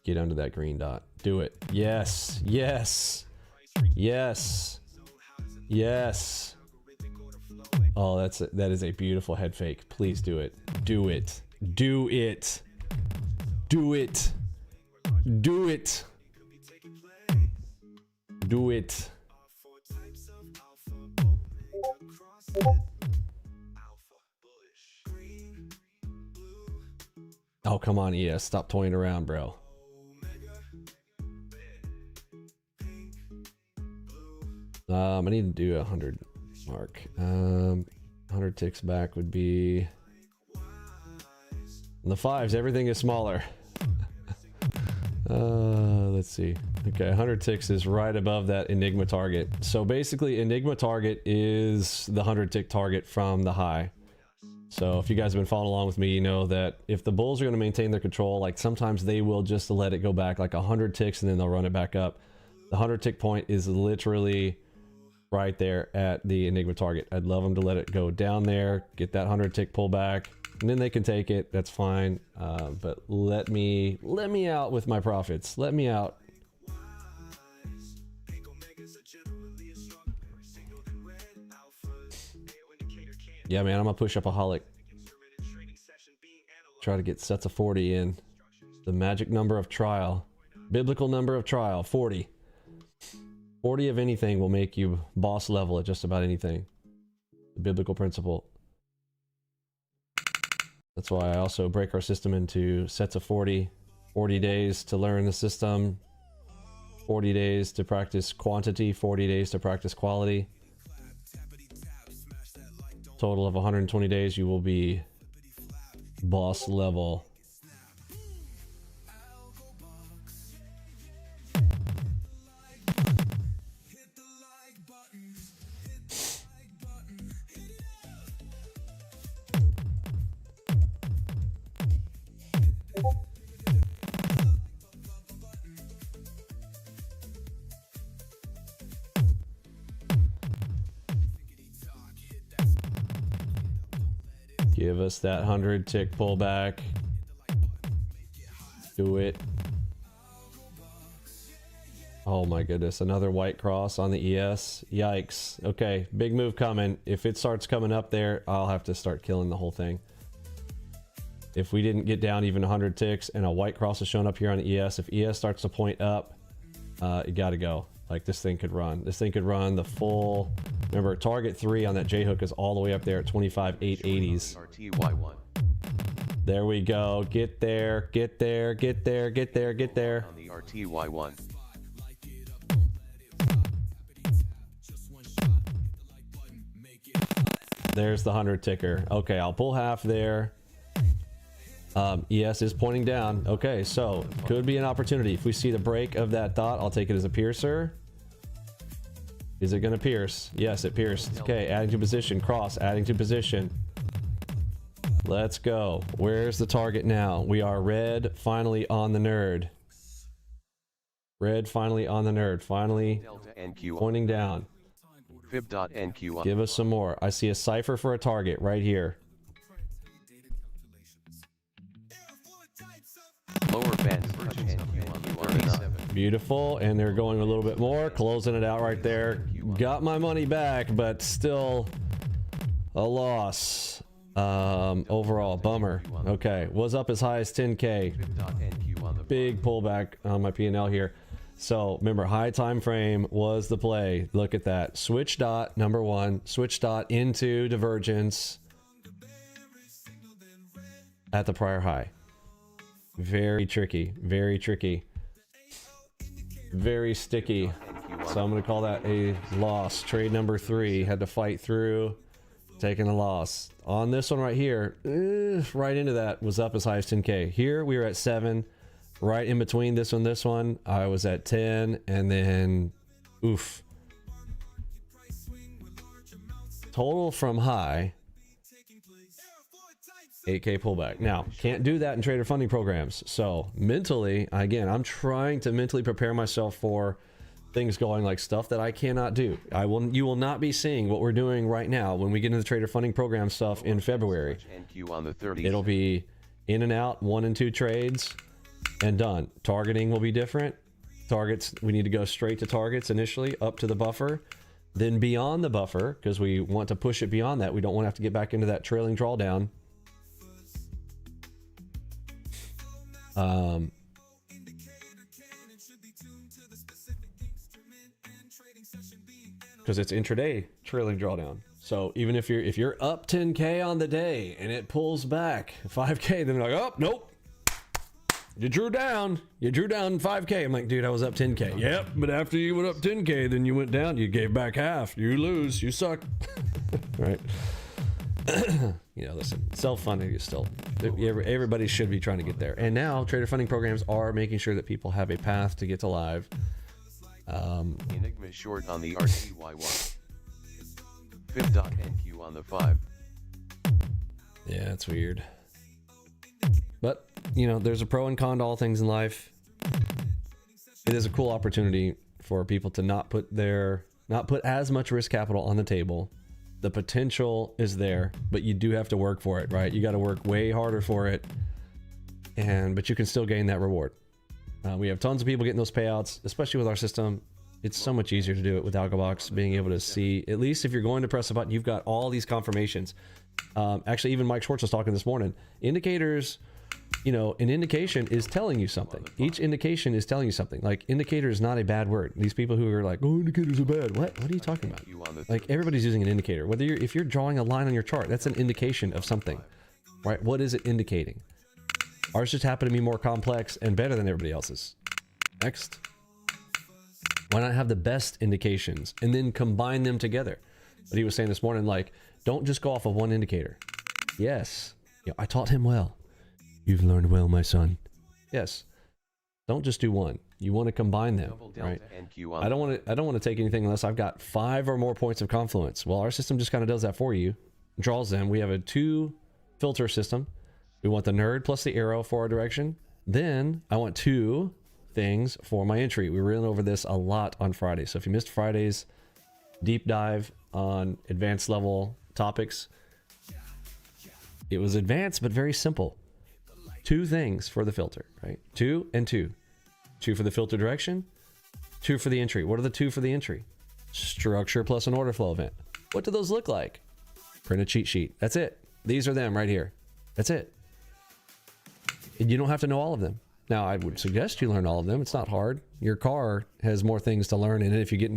Get under that green dot. Do it. Yes. Yes. Yes. Yes. Oh, that is a beautiful head fake. Please do it. Do it. Do it. Do it. Do it. Do it. Oh, come on, ES. Stop toying around, bro. I need to do 100 mark. 100 ticks back would be... On the 5s, everything is smaller. Let's see. Okay, 100 ticks is right above that Enigma target. So basically, Enigma target is the 100 tick target from the high. So if you guys have been following along with me, you know that if the bulls are going to maintain their control, like sometimes they will just let it go back like 100 ticks and then they'll run it back up. The 100 tick point is literally right there at the Enigma target. I'd love them to let it go down there, get that 100 tick pull back, and then they can take it. That's fine. But let me out with my profits. Let me out. Yeah, man, I'm gonna push up a holic. Try to get sets of 40 in. The magic number of trial. Biblical number of trial, 40. 40 of anything will make you boss level at just about anything. The biblical principle. That's why I also break our system into sets of 40. 40 days to learn the system. 40 days to practice quantity. 40 days to practice quality. Total of 120 days, you will be boss level. Give us that 100 tick pullback. Do it. Oh my goodness, another white cross on the ES. Yikes. Okay, big move coming. If it starts coming up there, I'll have to start killing the whole thing. If we didn't get down even 100 ticks and a white cross is showing up here on the ES, if ES starts to point up, you gotta go. Like, this thing could run. This thing could run the full... Remember, target 3 on that J-hook is all the way up there at 25,880s. There we go. Get there, get there, get there, get there, get there. On the RTY1. There's the 100 ticker. Okay, I'll pull half there. ES is pointing down. Okay, so could be an opportunity. If we see the break of that dot, I'll take it as a piercer. Is it going to pierce? Yes, it pierced. Okay, adding to position, cross, adding to position. Let's go. Where's the target now? We are red, finally on the nerd. Red, finally on the nerd. Finally pointing down. Fib.NQ. Give us some more. I see a cipher for a target right here. Lower band touch NQ on the 37. Beautiful, and they're going a little bit more, closing it out right there. Got my money back, but still a loss. Overall, bummer. Okay, was up as high as 10K. Big pullback on my P&L here. So remember, high time frame was the play. Look at that. Switch dot, number one. Switch dot into divergence at the prior high. Very tricky. Very tricky. Very sticky. So I'm going to call that a loss. Trade number 3. Had to fight through. Taking a loss. On this one right here, right into that, was up as high as 10K. Here we were at 7. Right in between this one, I was at 10, and then oof. Total from high, 8K pullback. Now, can't do that in trader funding programs. So mentally, again, I'm trying to mentally prepare myself for things going like stuff that I cannot do. You will not be seeing what we're doing right now when we get into the trader funding program stuff in February. It'll be in and out, 1 and 2 trades. And done. Targeting will be different. Targets, we need to go straight to targets initially, up to the buffer, then beyond the buffer, because we want to push it beyond that. We don't want to have to get back into that trailing drawdown. Because it's intraday trailing drawdown. So even if you're up 10K on the day and it pulls back 5K, then you're like, oh nope. You drew down 5K. I'm like, dude, I was up 10K. Yep, but after you went up 10K, then you went down, you gave back half. You lose, you suck. Right? You know, listen, self-funding is still, everybody should be trying to get there. And now trader funding programs are making sure that people have a path to get to live. Enigma short on the RTYY. Fib.NQ on the 5. Yeah, it's weird. But, you know, there's a pro and con to all things in life. It is a cool opportunity for people to not put as much risk capital on the table. The potential is there, but you do have to work for it, right? You got to work way harder for it. But you can still gain that reward. We have tons of people getting those payouts, especially with our system. It's so much easier to do it with AlgoBox, being able to see, at least if you're going to press a button, you've got all these confirmations. Actually, even Mike Schwartz was talking this morning. Indicators, you know, an indication is telling you something. Each indication is telling you something. Like, indicator is not a bad word. These people who are like, oh, indicators are bad. What are you talking about? Like, everybody's using an indicator. If you're drawing a line on your chart, that's an indication of something, right? What is it indicating? Ours just happen to be more complex and better than everybody else's. Next. Why not have the best indications and then combine them together? But he was saying this morning, like, don't just go off of one indicator. Yes. You know, I taught him well. You've learned well, my son. Yes. Don't just do one. You want to combine them, right? I don't want to take anything unless I've got 5 or more points of confluence. Well, our system just kind of does that for you. Draws them. We have a 2 filter system. We want the nerd plus the arrow for our direction. Then I want 2 things for my entry. We ran over this a lot on Friday. So if you missed Friday's deep dive on advanced level topics, it was advanced but very simple. 2 things for the filter, right? 2 and 2. 2 for the filter direction, 2 for the entry. What are the 2 for the entry? Structure plus an order flow event. What do those look like? Print a cheat sheet. That's it. These are them right here. That's it. And you don't have to know all of them. Now, I would suggest you learn all of them. It's not hard. Your car has more things to learn in it. If you get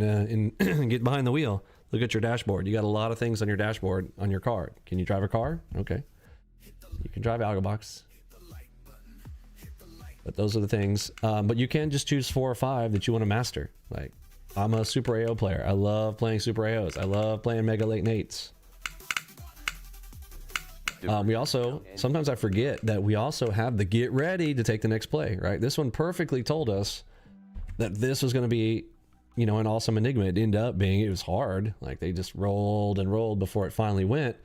get behind the wheel, look at your dashboard. You got a lot of things on your dashboard on your car. Can you drive a car? Okay. You can drive AlgoBox. But those are the things. But you can just choose 4 or 5 that you want to master. Like, I'm a Super AO player. I love playing Super AOs. I love playing Mega Late Nates. We also, sometimes I forget that we also have the get ready to take the next play, right? This one perfectly told us that this was going to be, you know, an awesome enigma. It ended up being, it was hard. Like they just rolled and rolled before it finally went.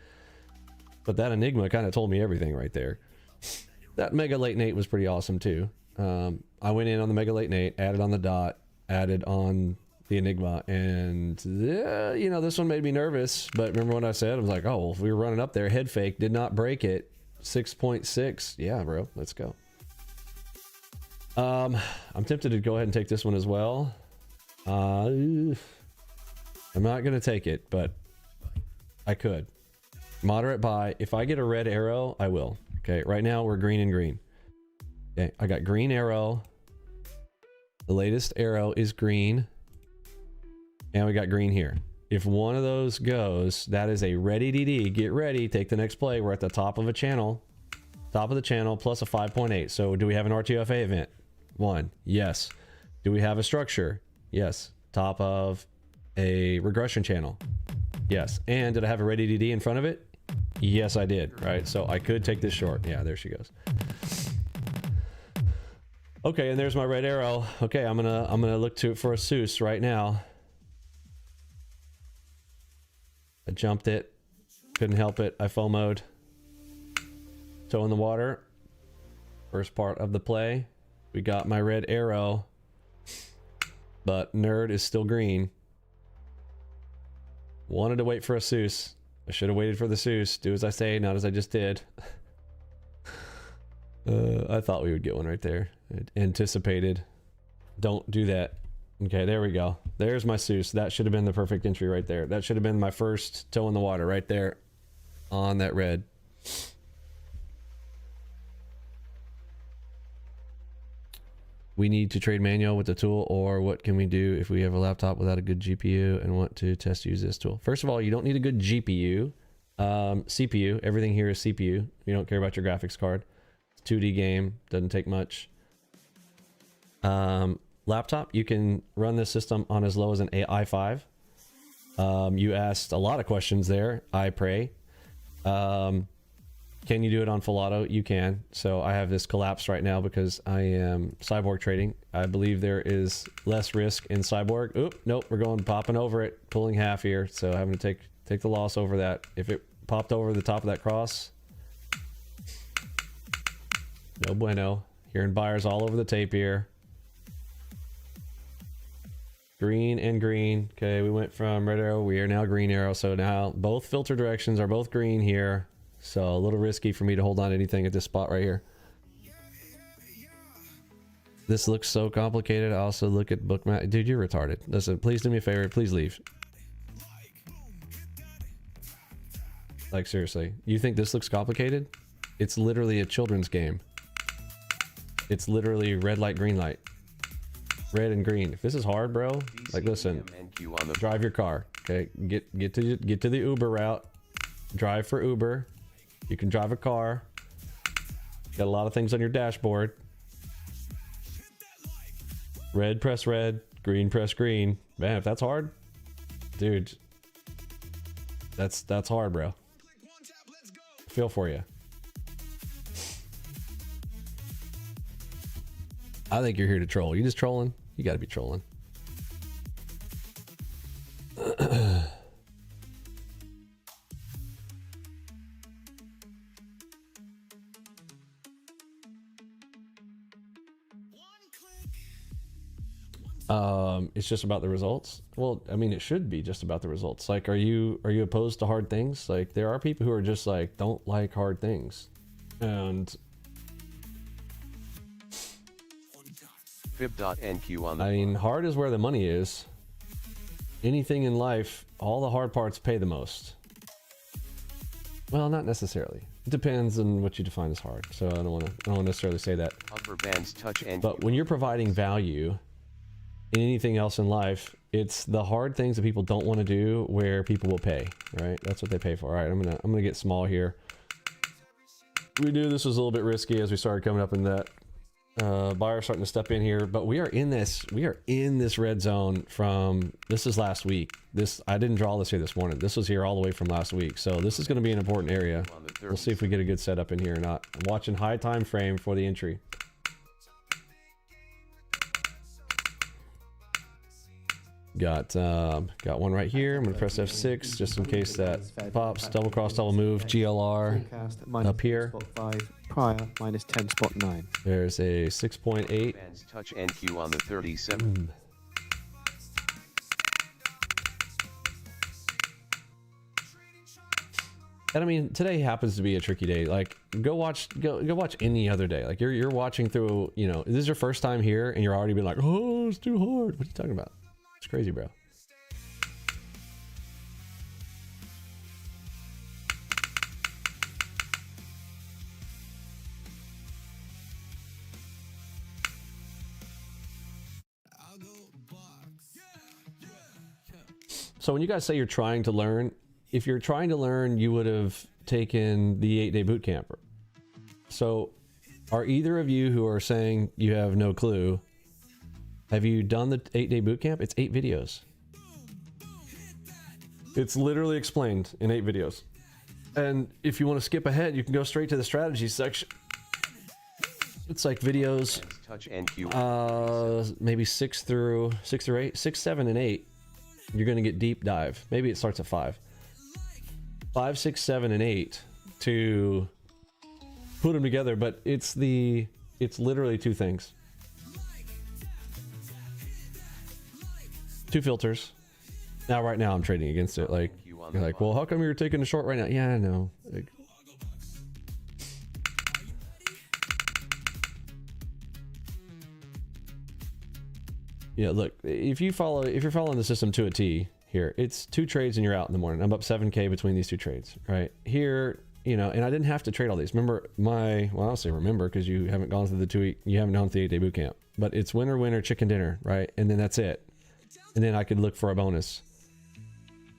But that enigma kind of told me everything right there. That mega late Nate was pretty awesome too. I went in on the mega late Nate, added on the dot, added on the enigma, and you know, this one made me nervous. But remember what I said? I was like, oh, well, if we were running up there, head fake, did not break it. 6.6. Yeah, bro, let's go. I'm tempted to go ahead and take this one as well. I'm not gonna take it, but I could. Moderate buy. If I get a red arrow, I will. Okay, right now we're green and green. Okay, I got green arrow. The latest arrow is green. And we got green here. If one of those goes, that is a ready DD. Get ready, take the next play. We're at the top of a channel. Top of the channel plus a 5.8. So do we have an RTFA event? 1. Yes. Do we have a structure? Yes. Top of a regression channel? Yes. And did I have a ready DD in front of it? Yes, I did. Right. So I could take this short. Yeah, there she goes. Okay, and there's my red arrow. Okay, I'm gonna look to it for a Seuss right now. I jumped it. Couldn't help it. I FOMO'd. Toe in the water. First part of the play. We got my red arrow. But nerd is still green. Wanted to wait for a Seuss. I should have waited for the Seuss. Do as I say, not as I just did. I thought we would get one right there. Anticipated. Don't do that. Okay, there we go. There's my Seuss. That should have been the perfect entry right there. That should have been my first toe in the water right there on that red. We need to trade manual with the tool, or what can we do if we have a laptop without a good GPU and want to test use this tool? First of all, you don't need a good GPU. CPU, everything here is CPU. You don't care about your graphics card. It's a 2D game, doesn't take much. Laptop, you can run this system on as low as an i5. You asked a lot of questions there, I pray. Can you do it on full auto? You can. So I have this collapsed right now because I am cyborg trading. I believe there is less risk in cyborg. Oop, nope, we're popping over it, pulling half here. So having to take the loss over that. If it popped over the top of that cross, no bueno. Hearing buyers all over the tape here. Green and green. Okay, we went from red arrow, we are now green arrow. So now both filter directions are both green here. So a little risky for me to hold on to anything at this spot right here. This looks so complicated. I also look at bookmap. Dude, you're retarded. Listen, please do me a favor. Please leave. Like, seriously. You think this looks complicated? It's literally a children's game. It's literally red light, green light. Red and green. If this is hard, bro, like, listen. Drive your car. Okay? Get to the Uber route. Drive for Uber. You can drive a car. Got a lot of things on your dashboard. Red, press red. Green, press green. Man, if that's hard, dude, that's hard, bro. Feel for you. I think you're here to troll. You just trolling? You gotta be trolling. It's just about the results. Well, I mean, it should be just about the results. Like, are you opposed to hard things? Like, there are people who are just like, don't like hard things. And Fib.NQ on the I mean, hard is where the money is. Anything in life, all the hard parts pay the most. Well, not necessarily. It depends on what you define as hard. So I don't want to necessarily say that. upper bands touch NQ. But when you're providing value in anything else in life, it's the hard things that people don't want to do where people will pay, right? That's what they pay for. All right, I'm gonna get small here. We knew this was a little bit risky as we started coming up in that Buyer starting to step in here, but we are in this red zone from, this is last week. I didn't draw this here this morning. This was here all the way from last week. So this is going to be an important area. We'll see if we get a good setup in here or not. I'm watching high time frame for the entry. Got one right here. I'm gonna press F6 just in case that pops. Double cross, double move. GLR up here. Prior minus 10 spot 9. There's a 6.8. Touch NQ on the 37. And I mean, today happens to be a tricky day. Like, go watch any other day. Like, you're watching through. You know, this is your first time here, and you're already being like, oh, it's too hard. What are you talking about? It's crazy, bro. So when you guys say you're trying to learn, if you're trying to learn, you would have taken the 8-day boot camp. So are either of you who are saying you have no clue, have you done the 8-day boot camp? It's 8 videos. It's literally explained in 8 videos. And if you want to skip ahead, you can go straight to the strategy section. It's like videos, Touch NQ. maybe 6 through 8, 6, 7, and 8. You're going to get deep dive. Maybe it starts at 5. 5, 6, 7, and 8 to put them together, but it's literally 2 things. 2 filters. Now, right now, I'm trading against it. Like, you're like, well, how come you're taking a short right now? Yeah, I know. Like, yeah, look, if you're following the system to a T here, it's 2 trades and you're out in the morning. I'm up 7K between these 2 trades, right? Here, you know, and I didn't have to trade all these. Remember well, I'll say remember, because you haven't gone through you haven't gone through the 8-day boot camp, but it's winner, winner, chicken dinner, right? And then that's it. And then I could look for a bonus.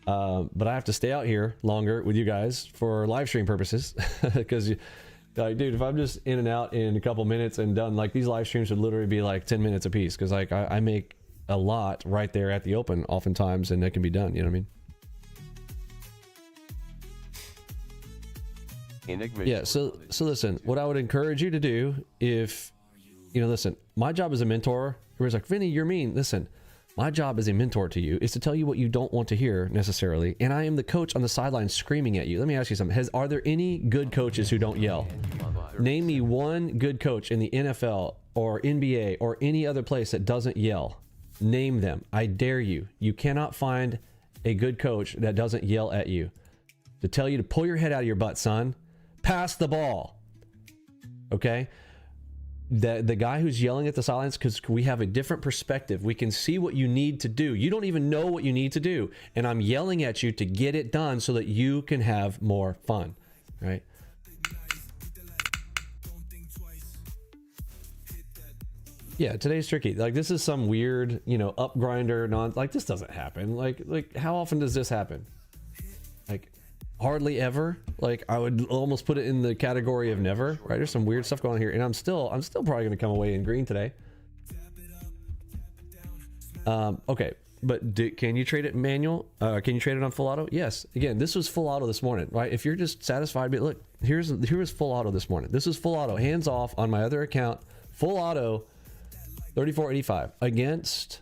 But I have to stay out here longer with you guys for live stream purposes, because like, dude, if I'm just in and out in a couple minutes and done, like, these live streams would literally be like 10 minutes a piece, because like I make a lot right there at the open oftentimes, and that can be done, you know what I mean? Enigma. Yeah, so listen, what I would encourage you to do, if you know, listen, my job as a mentor, everybody's like, Vinny, you're mean. Listen, my job as a mentor to you is to tell you what you don't want to hear necessarily, and I am the coach on the sideline screaming at you. Let me ask you something. Are there any good coaches who don't yell? Name me one good coach in the NFL or NBA or any other place that doesn't yell. Name them. I dare you. You cannot find a good coach that doesn't yell at you to tell you to pull your head out of your butt, son. Pass the ball. Okay? The guy who's yelling at the sidelines, because we have a different perspective. We can see what you need to do. You don't even know what you need to do. And I'm yelling at you to get it done so that you can have more fun. Right? Yeah, today's tricky. Like, this is some weird, you know, up grinder, like, this doesn't happen. Like how often does this happen? Like, hardly ever. Like, I would almost put it in the category of never, right? There's some weird stuff going on here, and I'm still probably going to come away in green today. Okay, but can you trade it manual? Can you trade it on full auto? Yes. Again, this was full auto this morning, right? If you're just satisfied, but look, here was full auto this morning. This is full auto, hands off on my other account, full auto, 34.85 against,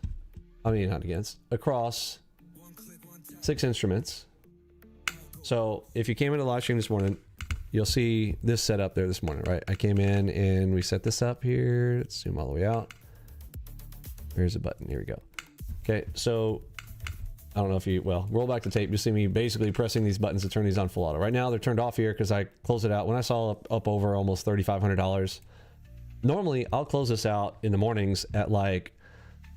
across 6 instruments. So if you came into the live stream this morning, you'll see this setup there this morning, right? I came in and we set this up here. Let's zoom all the way out. Here's a button. Here we go. Okay, so I don't know if you, roll back the tape. You see me basically pressing these buttons to turn these on full auto. Right now they're turned off here because I closed it out. When I saw up over almost $3,500, normally I'll close this out in the mornings at like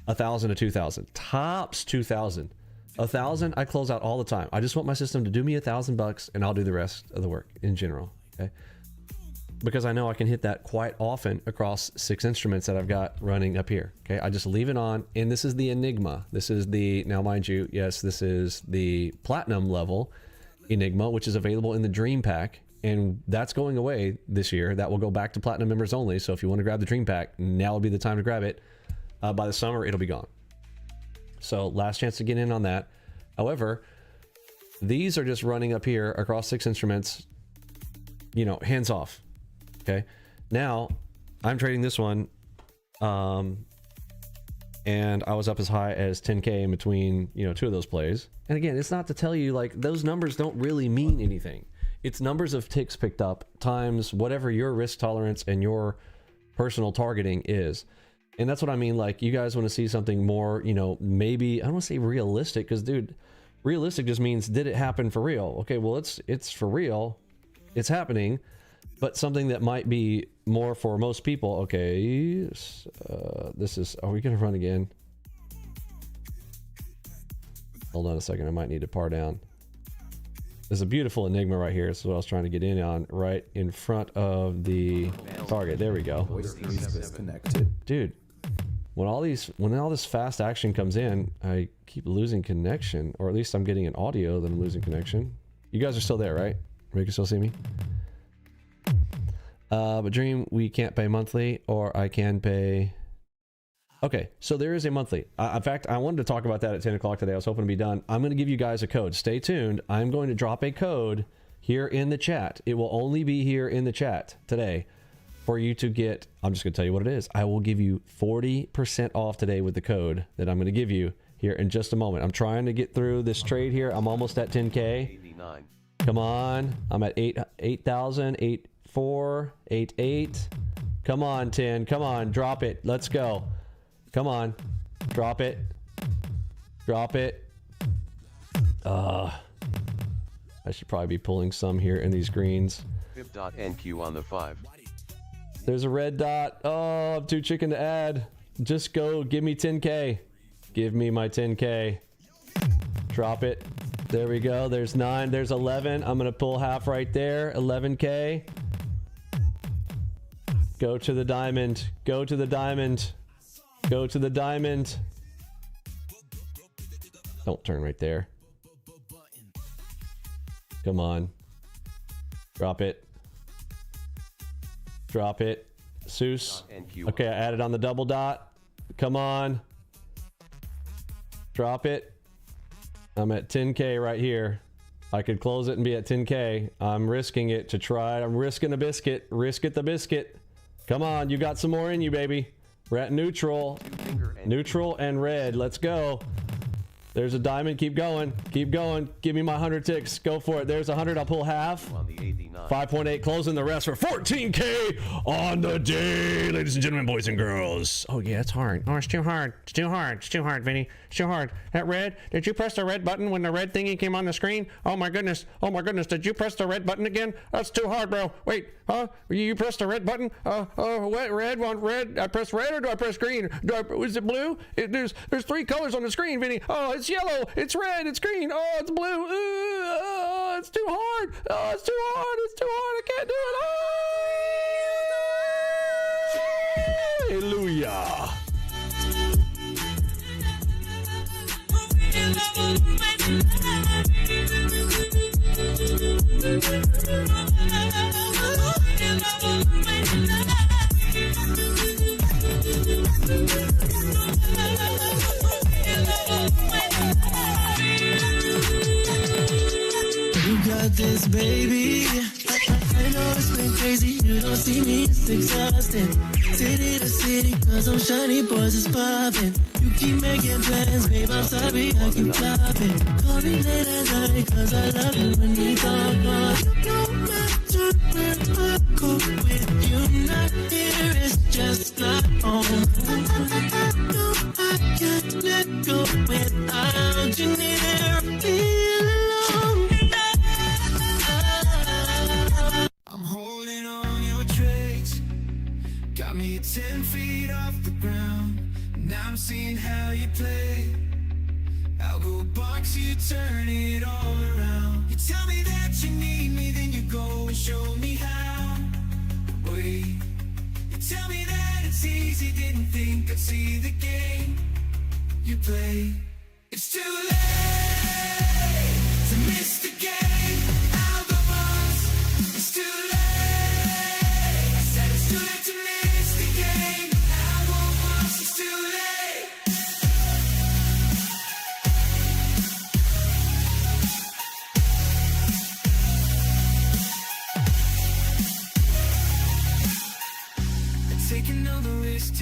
1,000 to 2,000, tops 2,000. 1,000 I close out all the time. I just want my system to do me $1,000 and I'll do the rest of the work in general. Okay, because I know I can hit that quite often across 6 instruments that I've got running up here. Okay, I just leave it on, and this is the Enigma. This is the, now mind you, yes, this is the platinum level Enigma, which is available in the Dream Pack, and that's going away this year. That will go back to platinum members only. So if you want to grab the dream pack, now would be the time to grab it. By the summer, it'll be gone. So last chance to get in on that. However, these are just running up here across 6 instruments, you know, hands off. Okay. Now I'm trading this one. And I was up as high as 10K in between, you know, 2 of those plays. And again, it's not to tell you like those numbers don't really mean anything. It's numbers of ticks picked up times whatever your risk tolerance and your personal targeting is. And that's what I mean. Like, you guys want to see something more, you know, maybe, I don't want to say realistic, because dude, realistic just means, did it happen for real? Okay, well, it's for real. It's happening. But something that might be more for most people. Okay, this is, are we gonna run again? Hold on a second, I might need to par down. There's a beautiful enigma right here. This is what I was trying to get in on, right in front of the target. There we go. Voice is disconnected. Dude, when all this fast action comes in, I keep losing connection, or at least I'm getting an audio that I'm losing connection. You guys are still there, right? You can still see me? But Dream, we can't pay monthly, or I can pay. Okay, so there is a monthly. In fact, I wanted to talk about that at 10 o'clock today. I was hoping to be done. I'm going to give you guys a code. Stay tuned. I'm going to drop a code here in the chat. It will only be here in the chat today for you to get. I'm just going to tell you what it is. I will give you 40% off today with the code that I'm going to give you here in just a moment. I'm trying to get through this trade here. I'm almost at 10K. Come on. I'm at 8,000, 8,400, 8,800. Come on, 10. Come on. Drop it. Let's go. Come on. Drop it. Drop it. I should probably be pulling some here in these greens. Pip.NQ on the 5. There's a red dot. Oh, I'm too chicken to add. Just go. Give me 10K. Give me my 10K. Drop it. There we go. There's 9. There's 11. I'm going to pull half right there. 11K. Go to the diamond. Go to the diamond. Go to the diamond. Don't turn right there. Come on. Drop it. Drop it. Seuss. Okay, I added on the double dot. Come on. Drop it. I'm at 10K right here. I could close it and be at 10K. I'm risking it to try. I'm risking a biscuit. Risk it the biscuit. Come on, you got some more in you, baby. We're at neutral. Neutral and red. Let's go. There's a diamond. Keep going. Keep going. Give me my 100 ticks. Go for it. There's 100. I'll pull half. 5.8. Closing the rest for 14K on the day, ladies and gentlemen, boys and girls. Oh, yeah, it's hard. Oh, it's too hard. It's too hard. It's too hard, Vinny. It's too hard. That red. Did you press the red button when the red thingy came on the screen? Oh, my goodness. Oh, my goodness. Did you press the red button again? That's too hard, bro. Wait. Huh? You pressed the red button? What? Red? One red? I press red or do I press green? Is it blue? There's 3 colors on the screen, Vinny. Oh, it's yellow. It's red. It's green. Oh, it's blue. Oh, it's too hard. Oh, it's too hard. It's too hard. I can't do it. Oh! Hallelujah. You got this, baby. I know it's been crazy. You don't see me, it's exhausting. City to city, cause I'm shiny, boys is popping. You keep making plans, babe, I'm sorry, I keep flopping. Call me late at night, cause I love it when we talk. No matter where I go with you, not here, it's just not on. No, I can't let go without you near. Feel alone. I'm holding on your tricks. Got me 10 feet off the ground. Now I'm seeing how you play. AlgoBox, you turn it all around. You tell me that you need me, then you go and show me how. Wait, you tell me that it's easy, didn't think I'd see the game you play. It's too late to miss the game. AlgoBox, it's too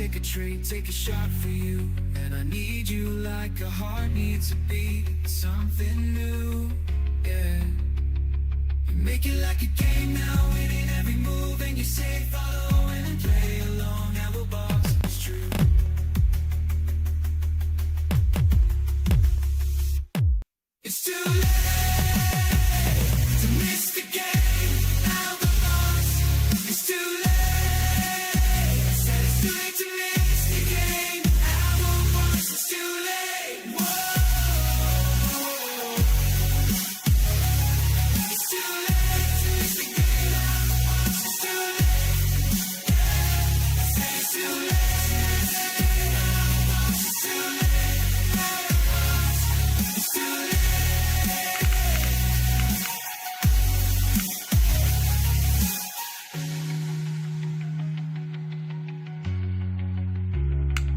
take a trade, take a shot for you. And I need you like a heart needs a beat, something new, yeah. You make it like a game now, winning every move. And you say follow and play along. AlgoBox is true. It's too late to miss the game. AlgoBox, it's too late. I said it's too late to miss the game. AlgoBox, it's too late. Whoa. It's too late to miss the game. AlgoBox, it's too late. I said it's too late. AlgoBox, it's too late. AlgoBox, it's too late.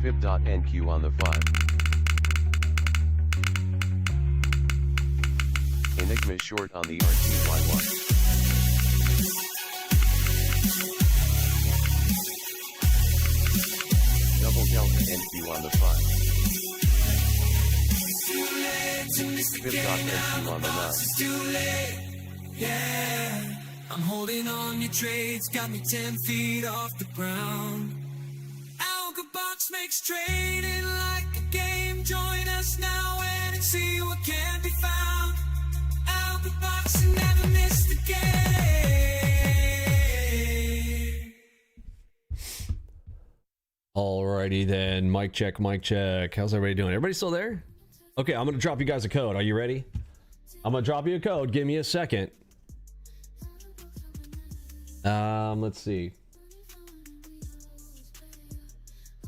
Fib.NQ on the 5. Enigma short on the RTY1. Double Delta NQ on the 5. Fib.NQ on the 9. It's too late, yeah. I'm holding on your trades, got me 10 feet off the ground. AlgoBox makes trading like a game. Join us now and see what can be found. AlgoBox, and never miss the game. Alrighty then, mic check, mic check. How's everybody doing? Everybody still there? Okay, I'm gonna drop you guys a code. Are you ready? I'm gonna drop you a code. Give me a second. Let's see.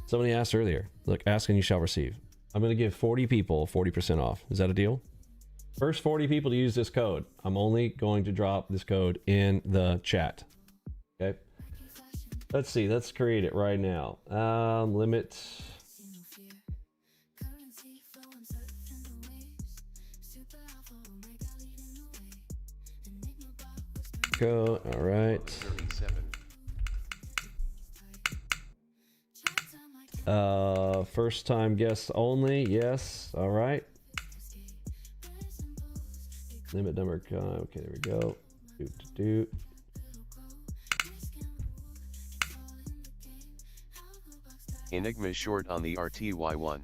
Somebody asked earlier. Look, ask and you shall receive. I'm gonna give 40 people 40% off. Is that a deal? First 40 people to use this code. I'm only going to drop this code in the chat. Okay. Let's see. Let's create it right now. Limit. Go. All right. 37. First time guests only. Yes. All right. Limit number. Okay, there we go. Do. Enigma short on the RTY1.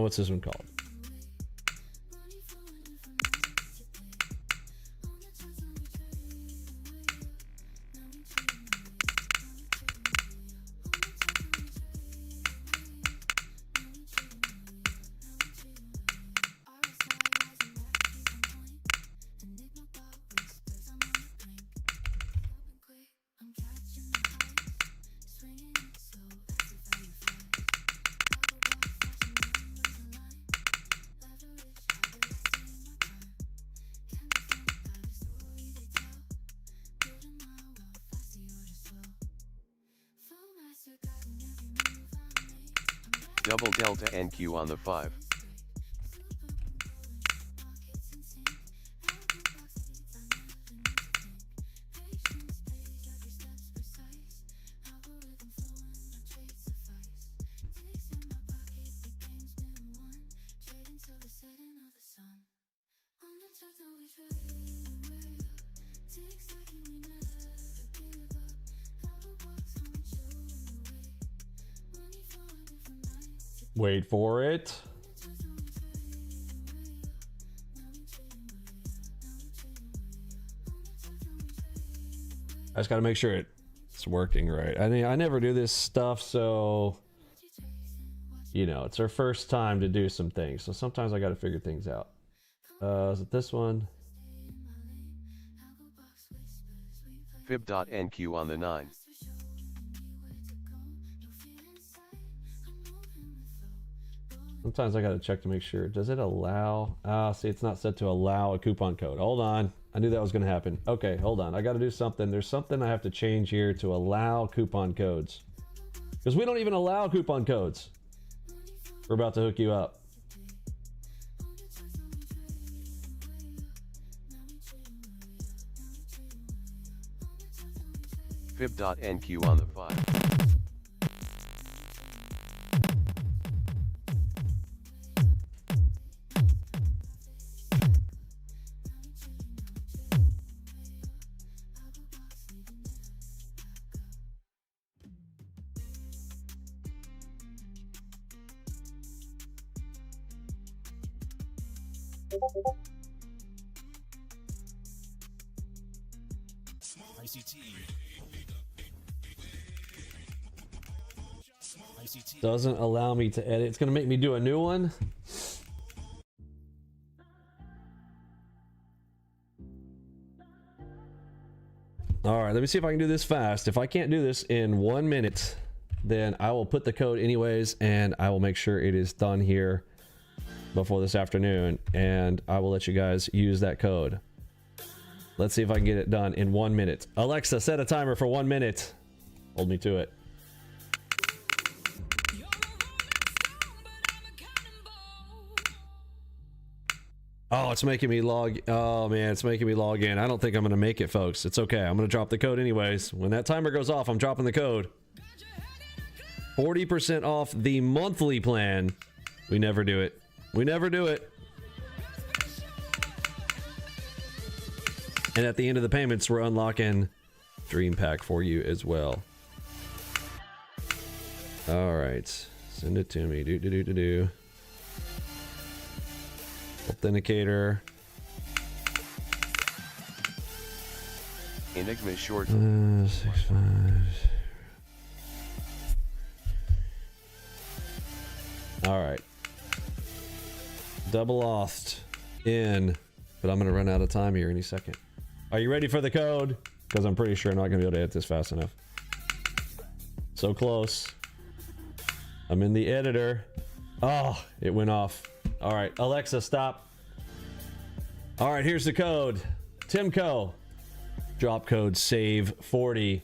What's this one called? Double Delta NQ on the 5. Wait for it. I just got to make sure it's working right. I mean, I never do this stuff, so you know, it's our first time to do some things. So sometimes I got to figure things out. Is it this one? Fib.NQ on the 9. Sometimes I got to check to make sure. Does it allow? See, it's not set to allow a coupon code. Hold on. I knew that was going to happen. Okay, hold on. I got to do something. There's something I have to change here to allow coupon codes. Because we don't even allow coupon codes. We're about to hook you up. Fib.NQ on the 5. Doesn't allow me to edit. It's gonna make me do a new one. All right, let me see if I can do this fast. If I can't do this in 1 minute, then I will put the code anyways, and I will make sure it is done here before this afternoon, and I will let you guys use that code. Let's see if I can get it done in 1 minute. Alexa, set a timer for 1 minute. Hold me to it. Oh, it's making me log. Oh man, it's making me log in. I don't think I'm gonna make it, folks. It's okay. I'm gonna drop the code anyways. When that timer goes off, I'm dropping the code. 40% off the monthly plan. We never do it. We never do it. And at the end of the payments, we're unlocking Dream Pack for you as well. All right, send it to me. Do. Authenticator. Enigma short. 65. All right. Double authed in, but I'm gonna run out of time here any second. Are you ready for the code? Because I'm pretty sure I'm not gonna be able to edit this fast enough. So close. I'm in the editor. Oh, it went off. All right, Alexa, stop. All right, here's the code. Timco. Drop code SAVE40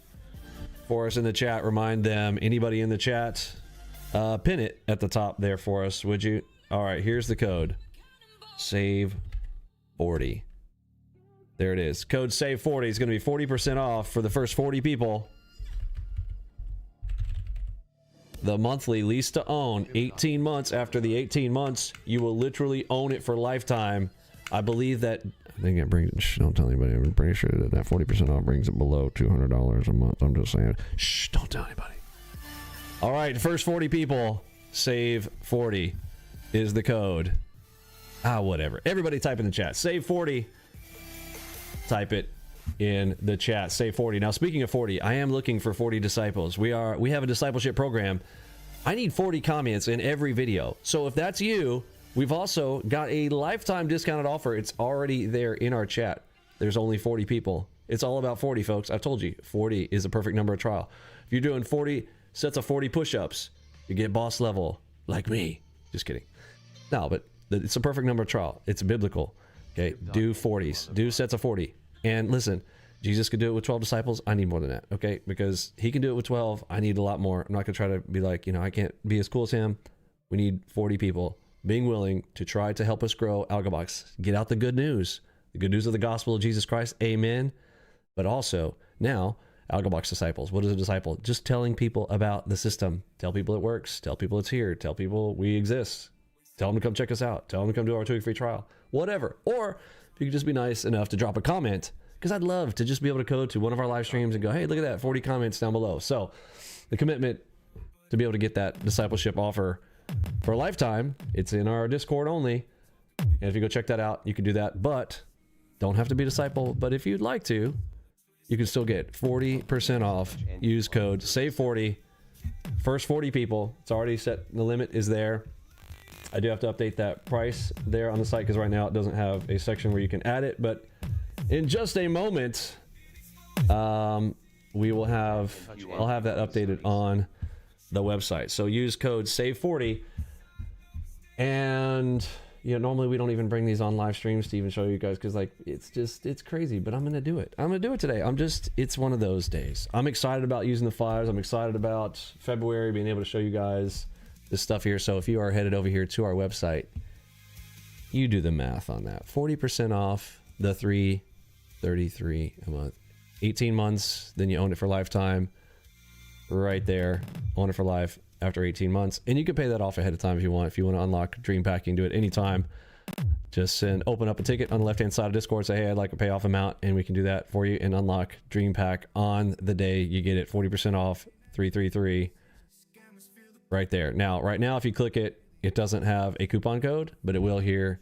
for us in the chat. Remind them, anybody in the chat, pin it at the top there for us, would you? All right, here's the code. SAVE40. There it is. Code SAVE40 is going to be 40% off for the first 40 people. The monthly lease to own, 18 months. After the 18 months, you will literally own it for lifetime. I believe that, I think it brings, don't tell anybody, I'm pretty sure that that 40% off brings it below $200 a month. I'm just saying, shh, don't tell anybody. All right, first 40 people, save 40 is the code. Whatever. Everybody type in the chat, save 40. Type it in the chat, save 40. Now, speaking of 40, I am looking for 40 disciples. We have a discipleship program. I need 40 comments in every video. So if that's you, we've also got a lifetime discounted offer. It's already there in our chat. There's only 40 people. It's all about 40, folks. I've told you, 40 is a perfect number of trial. If you're doing 40 sets of 40 push-ups, you get boss level like me. Just kidding. No, but it's a perfect number of trial. It's biblical. Okay, do 40s. Do sets of 40. And listen, Jesus could do it with 12 disciples. I need more than that, okay? Because he can do it with 12. I need a lot more. I'm not going to try to be like, I can't be as cool as him. We need 40 people being willing to try to help us grow AlgoBox. Get out the good news. The good news of the gospel of Jesus Christ. Amen. But also, now, AlgoBox disciples. What is a disciple? Just telling people about the system. Tell people it works. Tell people it's here. Tell people we exist. Tell them to come check us out. Tell them to come do our 2-week free trial. Whatever. Or if you could just be nice enough to drop a comment, because I'd love to just be able to go to one of our live streams and go, hey, look at that, 40 comments down below. So the commitment to be able to get that discipleship offer for a lifetime, it's in our Discord only. And if you go check that out, you can do that. But don't have to be a disciple. But if you'd like to, you can still get 40% off. Use code SAVE40. First 40 people. It's already set. The limit is there. I do have to update that price there on the site because right now it doesn't have a section where you can add it. But in just a moment, we will have, I'll have that updated on the website. So use code SAVE40. And normally we don't even bring these on live streams to even show you guys because it's crazy, but I'm gonna do it. I'm gonna do it today. It's one of those days. I'm excited about using the fives. I'm excited about February being able to show you guys this stuff here. So if you are headed over here to our website, you do the math on that. 40% off the $333 a month. 18 months, then you own it for lifetime. Right there, own it for life after 18 months. And you can pay that off ahead of time if you want. If you want to unlock Dream Pack, you can do it anytime. Just open up a ticket on the left-hand side of Discord, say, hey, I'd like a payoff amount, and we can do that for you and unlock Dream Pack on the day you get it. 40% off, 333 right there. Now, right now, if you click it, it doesn't have a coupon code, but it will here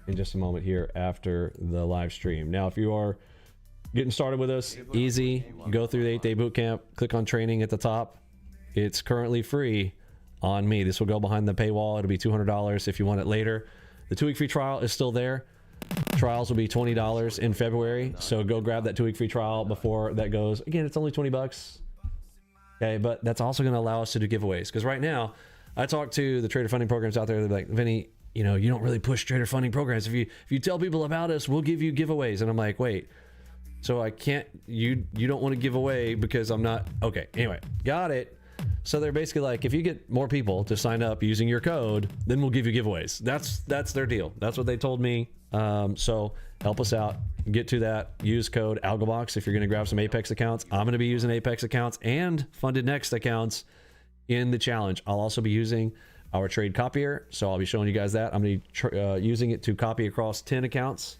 in just a moment here after the live stream. Now, if you are getting started with us, easy. Go through the 8-day bootcamp, click on training at the top. It's currently free on me. This will go behind the paywall. It'll be $200 if you want it later. The 2-week free trial is still there. Trials will be $20 in February, so go grab that 2-week free trial before that goes. Again, it's only 20 bucks. Okay, but that's also going to allow us to do giveaways, because right now I talk to the trader funding programs out there. They're like, Vinny, you know, you don't really push trader funding programs. If you tell people about us, we'll give you giveaways. And I'm like, wait, so I can't, you don't want to give away because I'm not, okay, anyway, got it. So they're basically like, if you get more people to sign up using your code, then we'll give you giveaways. That's their deal. That's what they told me. So help us out, get to that. Use code AlgoBox if you're going to grab some Apex accounts. I'm going to be using Apex accounts and Funded Next accounts in the challenge. I'll also be using our trade copier, so I'll be showing you guys that. I'm going to be using it to copy across 10 accounts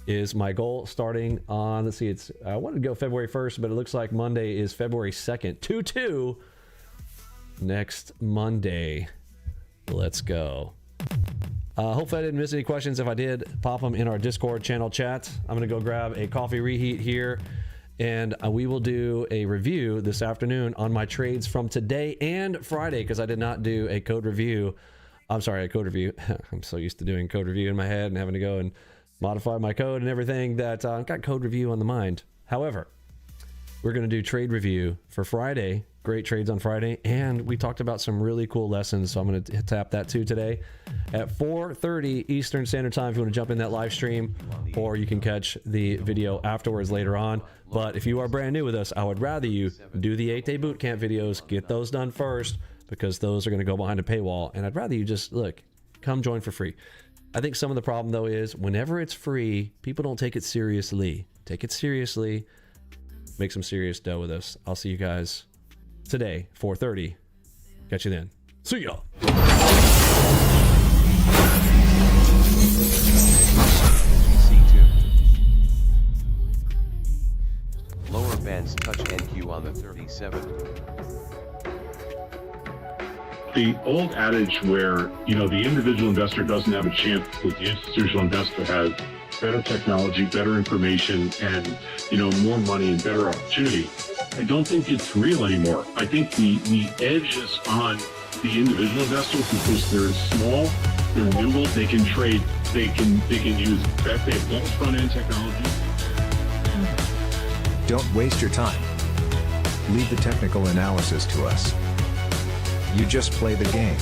is my goal, starting on, let's see, it's I wanted to go February 1st, but it looks like Monday is February 2nd. 2/2 next Monday. Let's go. Hopefully I didn't miss any questions. If I did, pop them in our Discord channel chat. I'm going to go grab a coffee reheat here, and we will do a review this afternoon on my trades from today and Friday, because I did not do a code review. I'm sorry, a code review. I'm so used to doing code review in my head and having to go and modify my code and everything that I've got code review on the mind. However, we're going to do trade review for Friday. Great trades on Friday, and we talked about some really cool lessons, so I'm going to tap that too today at 4:30 Eastern Standard Time if you want to jump in that live stream, or you can catch the video afterwards later on. But if you are brand new with us, I would rather you do the 8-day bootcamp videos, get those done first, because those are going to go behind a paywall, and I'd rather you just, look, come join for free. I think some of the problem, though, is whenever it's free, people don't take it seriously. Take it seriously. Make some serious dough with us. I'll see you guys today, 4:30. Catch you then. See ya. C2. Lower bands touch NQ on the 37. The old adage where, you know, the individual investor doesn't have a chance, but the institutional investor has better technology, better information, and, you know, more money and better opportunity. I don't think it's real anymore. I think the edge is on the individual investor because they're small, they're nimble, they can trade, they can use they have better front-end technology. Don't waste your time. Leave the technical analysis to us. You just play the game.